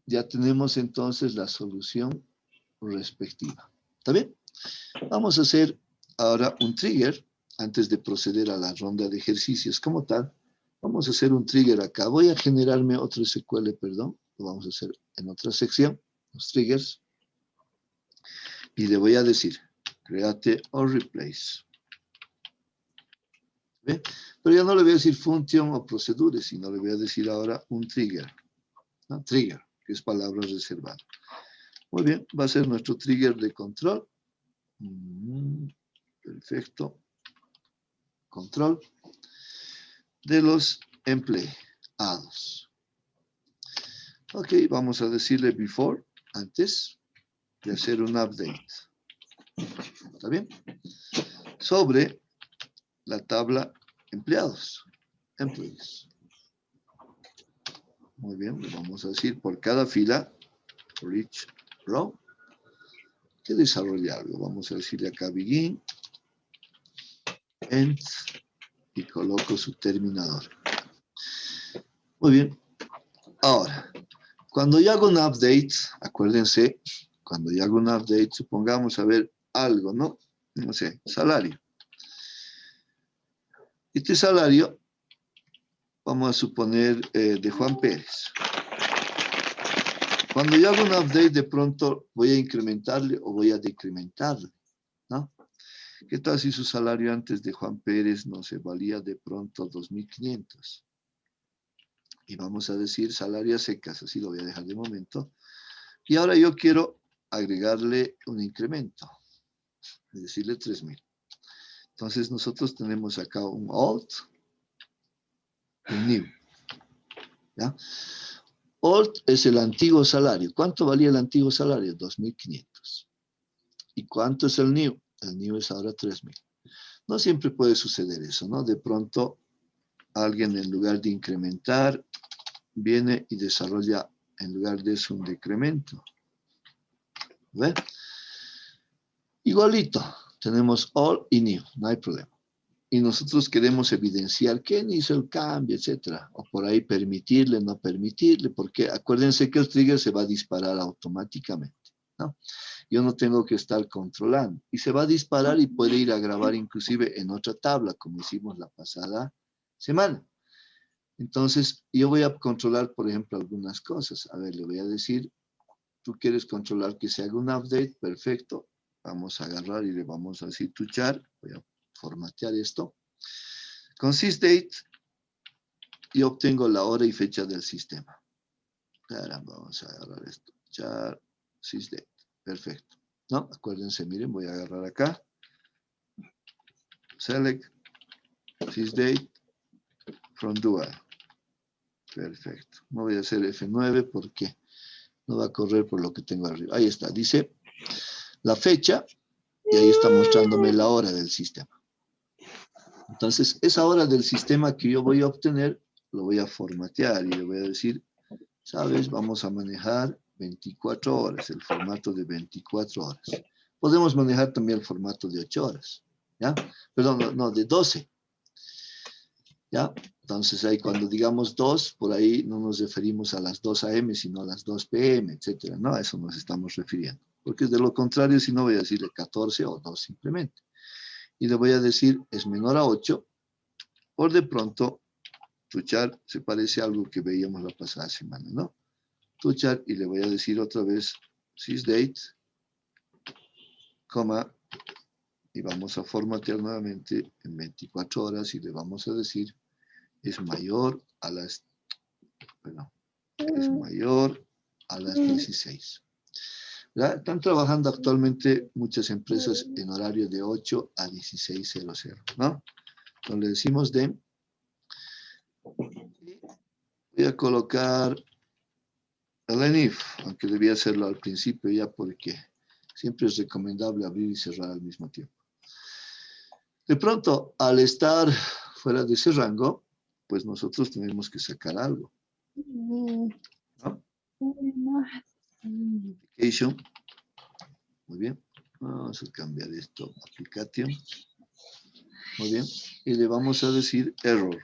Ya tenemos entonces la solución respectiva. ¿Está bien? Vamos a hacer ahora un trigger antes de proceder a la ronda de ejercicios como tal. Vamos a hacer un trigger acá. Voy a generarme otro SQL, perdón. Lo vamos a hacer en otra sección, los triggers. Y le voy a decir, create or replace. ¿Ve? Pero ya no le voy a decir function o procedures, sino le voy a decir ahora un trigger. ¿No? Trigger, que es palabra reservada. Muy bien, va a ser nuestro trigger de control. Perfecto. Control de los empleados. Ok, vamos a decirle before, antes de hacer un update. ¿Está bien? Sobre la tabla empleados. Employees. Muy bien, le vamos a decir por cada fila, for each row, que desarrolle algo. Vamos a decirle acá begin, end, y coloco su terminador. Muy bien. Ahora, cuando yo hago un update, acuérdense, cuando yo hago un update, supongamos a ver algo, ¿no? No sé, salario. Este salario, vamos a suponer de Juan Pérez. Cuando yo hago un update, de pronto voy a incrementarle o voy a decrementarle, ¿no? ¿Qué tal si su salario antes de Juan Pérez no se valía de pronto 2.500? Y vamos a decir salario a secas, así lo voy a dejar de momento. Y ahora yo quiero agregarle un incremento, es decirle 3.000. Entonces nosotros tenemos acá un alt, un new, ¿ya? Alt es el antiguo salario. ¿Cuánto valía el antiguo salario? 2.500. ¿Y cuánto es el new? El new es ahora 3.000. No siempre puede suceder eso, ¿no? De pronto alguien en lugar de incrementar viene y desarrolla en lugar de eso un decremento. ¿Ve? Igualito, tenemos all y new, no hay problema. Y nosotros queremos evidenciar quién hizo el cambio, etcétera. O por ahí permitirle, no permitirle, porque acuérdense que el trigger se va a disparar automáticamente, ¿no? Yo no tengo que estar controlando. Y se va a disparar y puede ir a grabar inclusive en otra tabla, como hicimos la pasada semana. Entonces, yo voy a controlar, por ejemplo, algunas cosas. A ver, le voy a decir, tú quieres controlar que se haga un update, perfecto. Vamos a agarrar y le vamos a decir to char. Voy a formatear esto. Con sysdate, yo obtengo la hora y fecha del sistema. Caramba, vamos a agarrar esto. Char, sysdate. Perfecto. ¿No? Acuérdense, miren, voy a agarrar acá. Select, sysdate, from dual. Perfecto. No voy a hacer F9 porque no va a correr por lo que tengo arriba. Ahí está. Dice la fecha y ahí está mostrándome la hora del sistema. Entonces, esa hora del sistema que yo voy a obtener, lo voy a formatear y le voy a decir, ¿sabes? Vamos a manejar 24 horas, el formato de 24 horas. Podemos manejar también el formato de 8 horas, ¿ya? Perdón, no, de 12. ¿Ya? Entonces ahí cuando digamos 2, por ahí no nos referimos a las 2 AM, sino a las 2 PM, etcétera, ¿no? A eso nos estamos refiriendo. Porque de lo contrario, si no voy a decirle 14 o 2 simplemente. Y le voy a decir es menor a 8, por de pronto, tuchar se parece a algo que veíamos la pasada semana, ¿no? Tuchar y le voy a decir otra vez sysdate, coma, y vamos a formatear nuevamente en 24 horas y le vamos a decir es mayor a las, bueno, es mayor a las 16. ¿Verdad? Están trabajando actualmente muchas empresas en horario de 8 a 16:00, ¿no? Entonces le decimos de, voy a colocar el ENIF, aunque debía hacerlo al principio ya porque siempre es recomendable abrir y cerrar al mismo tiempo. De pronto, al estar fuera de ese rango, pues nosotros tenemos que sacar algo, ¿no? Application. Muy bien. Vamos a cambiar esto. Application. Muy bien. Y le vamos a decir error.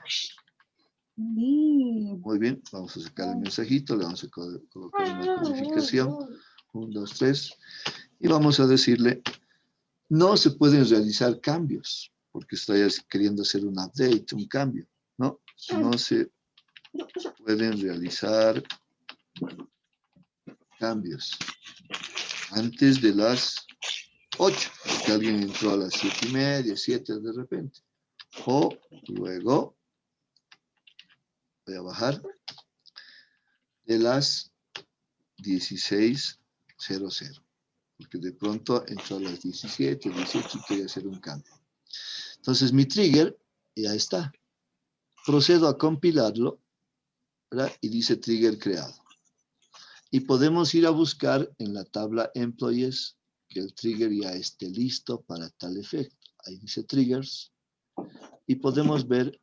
Muy bien. Vamos a sacar el mensajito. Le vamos a colocar una codificación. 1, 2, 3. Y vamos a decirle, no se pueden realizar cambios, porque estoy queriendo hacer un update, un cambio, ¿no? No se pueden realizar cambios antes de las 8, porque alguien entró a las 7:30, 7 de repente. O luego, voy a bajar, de las 16:00, porque de pronto entró a las 17, 18 y quiere hacer un cambio. Entonces mi trigger ya está. Procedo a compilarlo, ¿verdad? Y dice trigger creado. Y podemos ir a buscar en la tabla employees que el trigger ya esté listo para tal efecto. Ahí dice triggers. Y podemos ver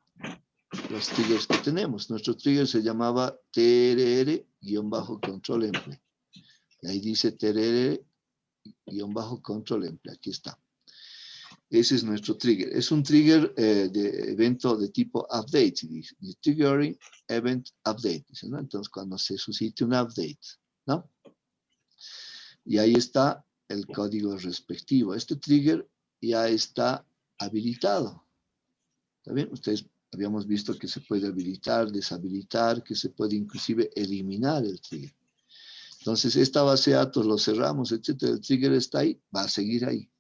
los triggers que tenemos. Nuestro trigger se llamaba TRR-control emple. Y ahí dice TRR-control emple. Aquí está. Ese es nuestro trigger. Es un trigger de evento de tipo update. Dice, triggering event update. Dice, ¿no? Entonces, cuando se suscite un update, ¿no? Y ahí está el código respectivo. Este trigger ya está habilitado. ¿Está bien? Ustedes habíamos visto que se puede habilitar, deshabilitar, que se puede inclusive eliminar el trigger. Entonces, esta base de datos lo cerramos, etcétera. El trigger está ahí, va a seguir ahí.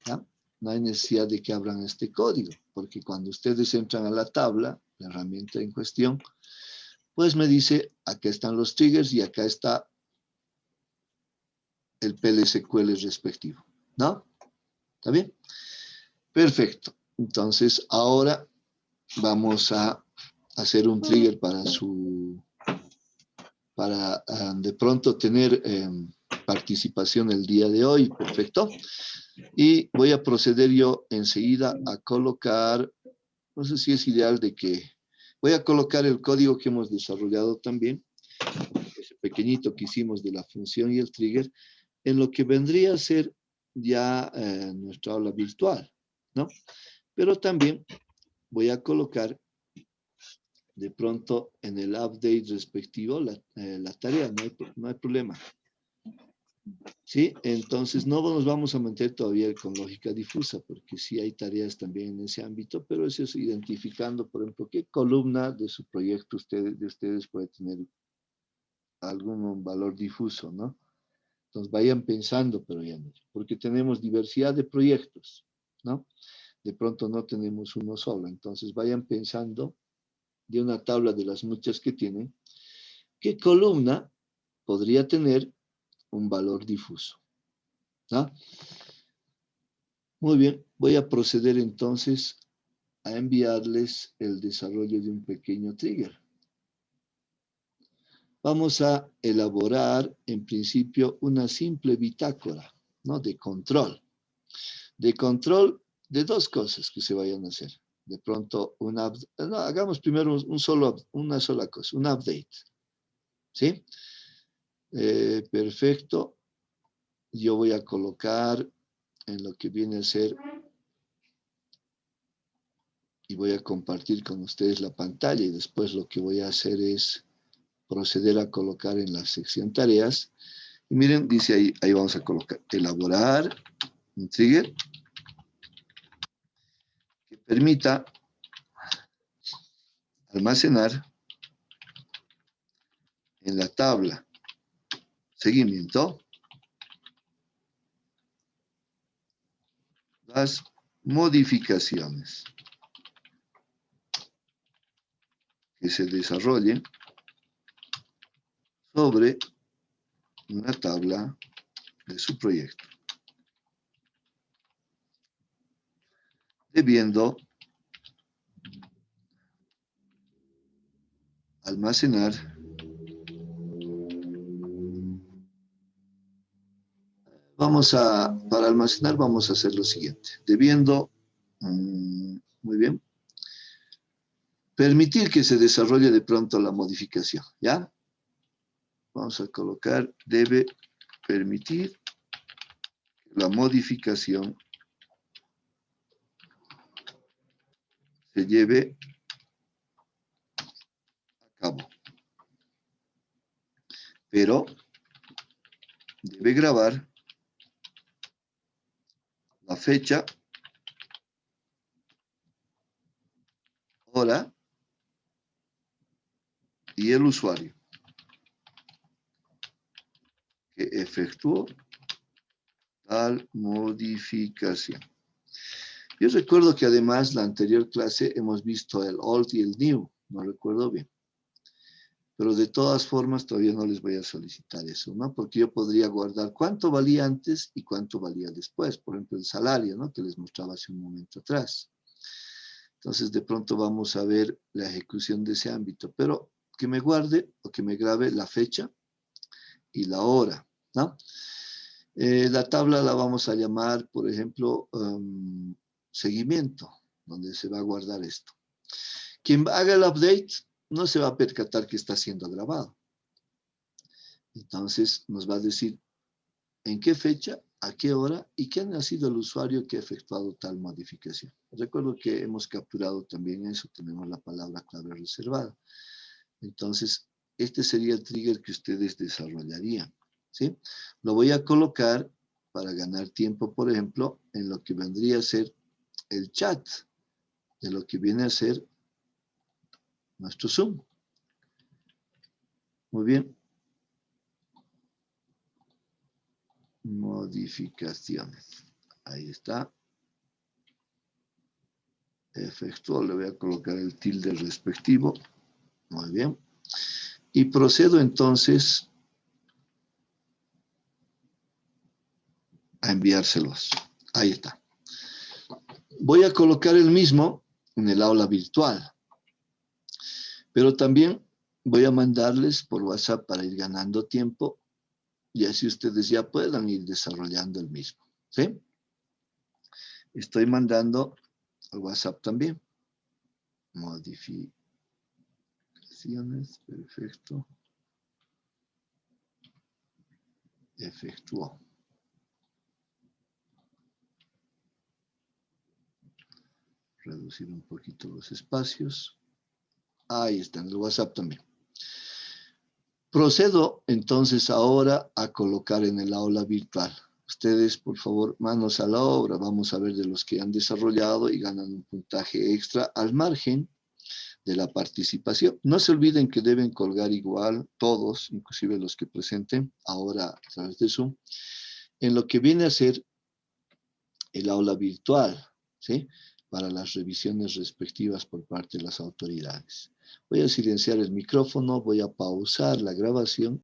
¿Ya? No hay necesidad de que abran este código, porque cuando ustedes entran a la tabla, la herramienta en cuestión, pues me dice, acá están los triggers y acá está el PLSQL respectivo, ¿no? ¿Está bien? Perfecto. Entonces, ahora vamos a hacer un trigger para de pronto tener participación el día de hoy. Perfecto. Y voy a proceder yo enseguida a colocar, no sé si es ideal de que, voy a colocar el código que hemos desarrollado también, ese pequeñito que hicimos de la función y el trigger, en lo que vendría a ser ya nuestra aula virtual, ¿no? Pero también voy a colocar de pronto en el update respectivo la tarea, no hay problema. ¿Sí? Entonces no nos vamos a meter todavía con lógica difusa, porque sí hay tareas también en ese ámbito, pero eso es identificando, por ejemplo, qué columna de su proyecto de ustedes puede tener algún valor difuso, ¿no? Entonces vayan pensando, pero ya no, porque tenemos diversidad de proyectos, ¿no? De pronto no tenemos uno solo, entonces vayan pensando de una tabla de las muchas que tienen, ¿qué columna podría tener un valor difuso? ¿No? Muy bien, voy a proceder entonces a enviarles el desarrollo de un pequeño trigger. Vamos a elaborar en principio una simple bitácora, ¿no? De control. De control de dos cosas que se vayan a hacer. De pronto, hagamos primero una sola cosa, un update. ¿Sí? Perfecto. Yo voy a colocar en lo que viene a ser y voy a compartir con ustedes la pantalla y después lo que voy a hacer es proceder a colocar en la sección tareas. Y miren, dice ahí vamos a colocar elaborar un trigger que permita almacenar en la tabla seguimiento las modificaciones que se desarrollen sobre una tabla de su proyecto, debiendo almacenar para almacenar vamos a hacer lo siguiente, debiendo, muy bien, permitir que se desarrolle de pronto la modificación, ¿ya? Vamos a colocar, debe permitir que la modificación se lleve a cabo. Pero debe grabar la fecha, hora y el usuario que efectuó tal modificación. Yo recuerdo que además la anterior clase hemos visto el old y el new, no recuerdo bien. Pero de todas formas todavía no les voy a solicitar eso, ¿no? Porque yo podría guardar cuánto valía antes y cuánto valía después. Por ejemplo, el salario, ¿no? Que les mostraba hace un momento atrás. Entonces, de pronto vamos a ver la ejecución de ese ámbito. Pero que me guarde o que me grabe la fecha y la hora, ¿no? La tabla la vamos a llamar, por ejemplo, seguimiento, donde se va a guardar esto. Quien haga el update no se va a percatar que está siendo grabado. Entonces nos va a decir en qué fecha, a qué hora y quién ha sido el usuario que ha efectuado tal modificación. Recuerdo que hemos capturado también eso, tenemos la palabra clave reservada. Entonces, este sería el trigger que ustedes desarrollarían, ¿sí? Lo voy a colocar para ganar tiempo, por ejemplo, en lo que vendría a ser el chat, de lo que viene a ser nuestro Zoom. Muy bien. Modificaciones. Ahí está. Efectuó. Le voy a colocar el tilde respectivo. Muy bien. Y procedo entonces a enviárselos. Ahí está. Voy a colocar el mismo en el aula virtual. Pero también voy a mandarles por WhatsApp para ir ganando tiempo y así ustedes ya puedan ir desarrollando el mismo. ¿Sí? Estoy mandando al WhatsApp también. Modificaciones. Perfecto. Efectuó. Reducir un poquito los espacios. Ahí está, en el WhatsApp también. Procedo entonces ahora a colocar en el aula virtual. Ustedes, por favor, manos a la obra. Vamos a ver de los que han desarrollado y ganan un puntaje extra al margen de la participación. No se olviden que deben colgar igual todos, inclusive los que presenten ahora a través de Zoom, en lo que viene a ser el aula virtual, ¿sí? Para las revisiones respectivas por parte de las autoridades. Voy a silenciar el micrófono, voy a pausar la grabación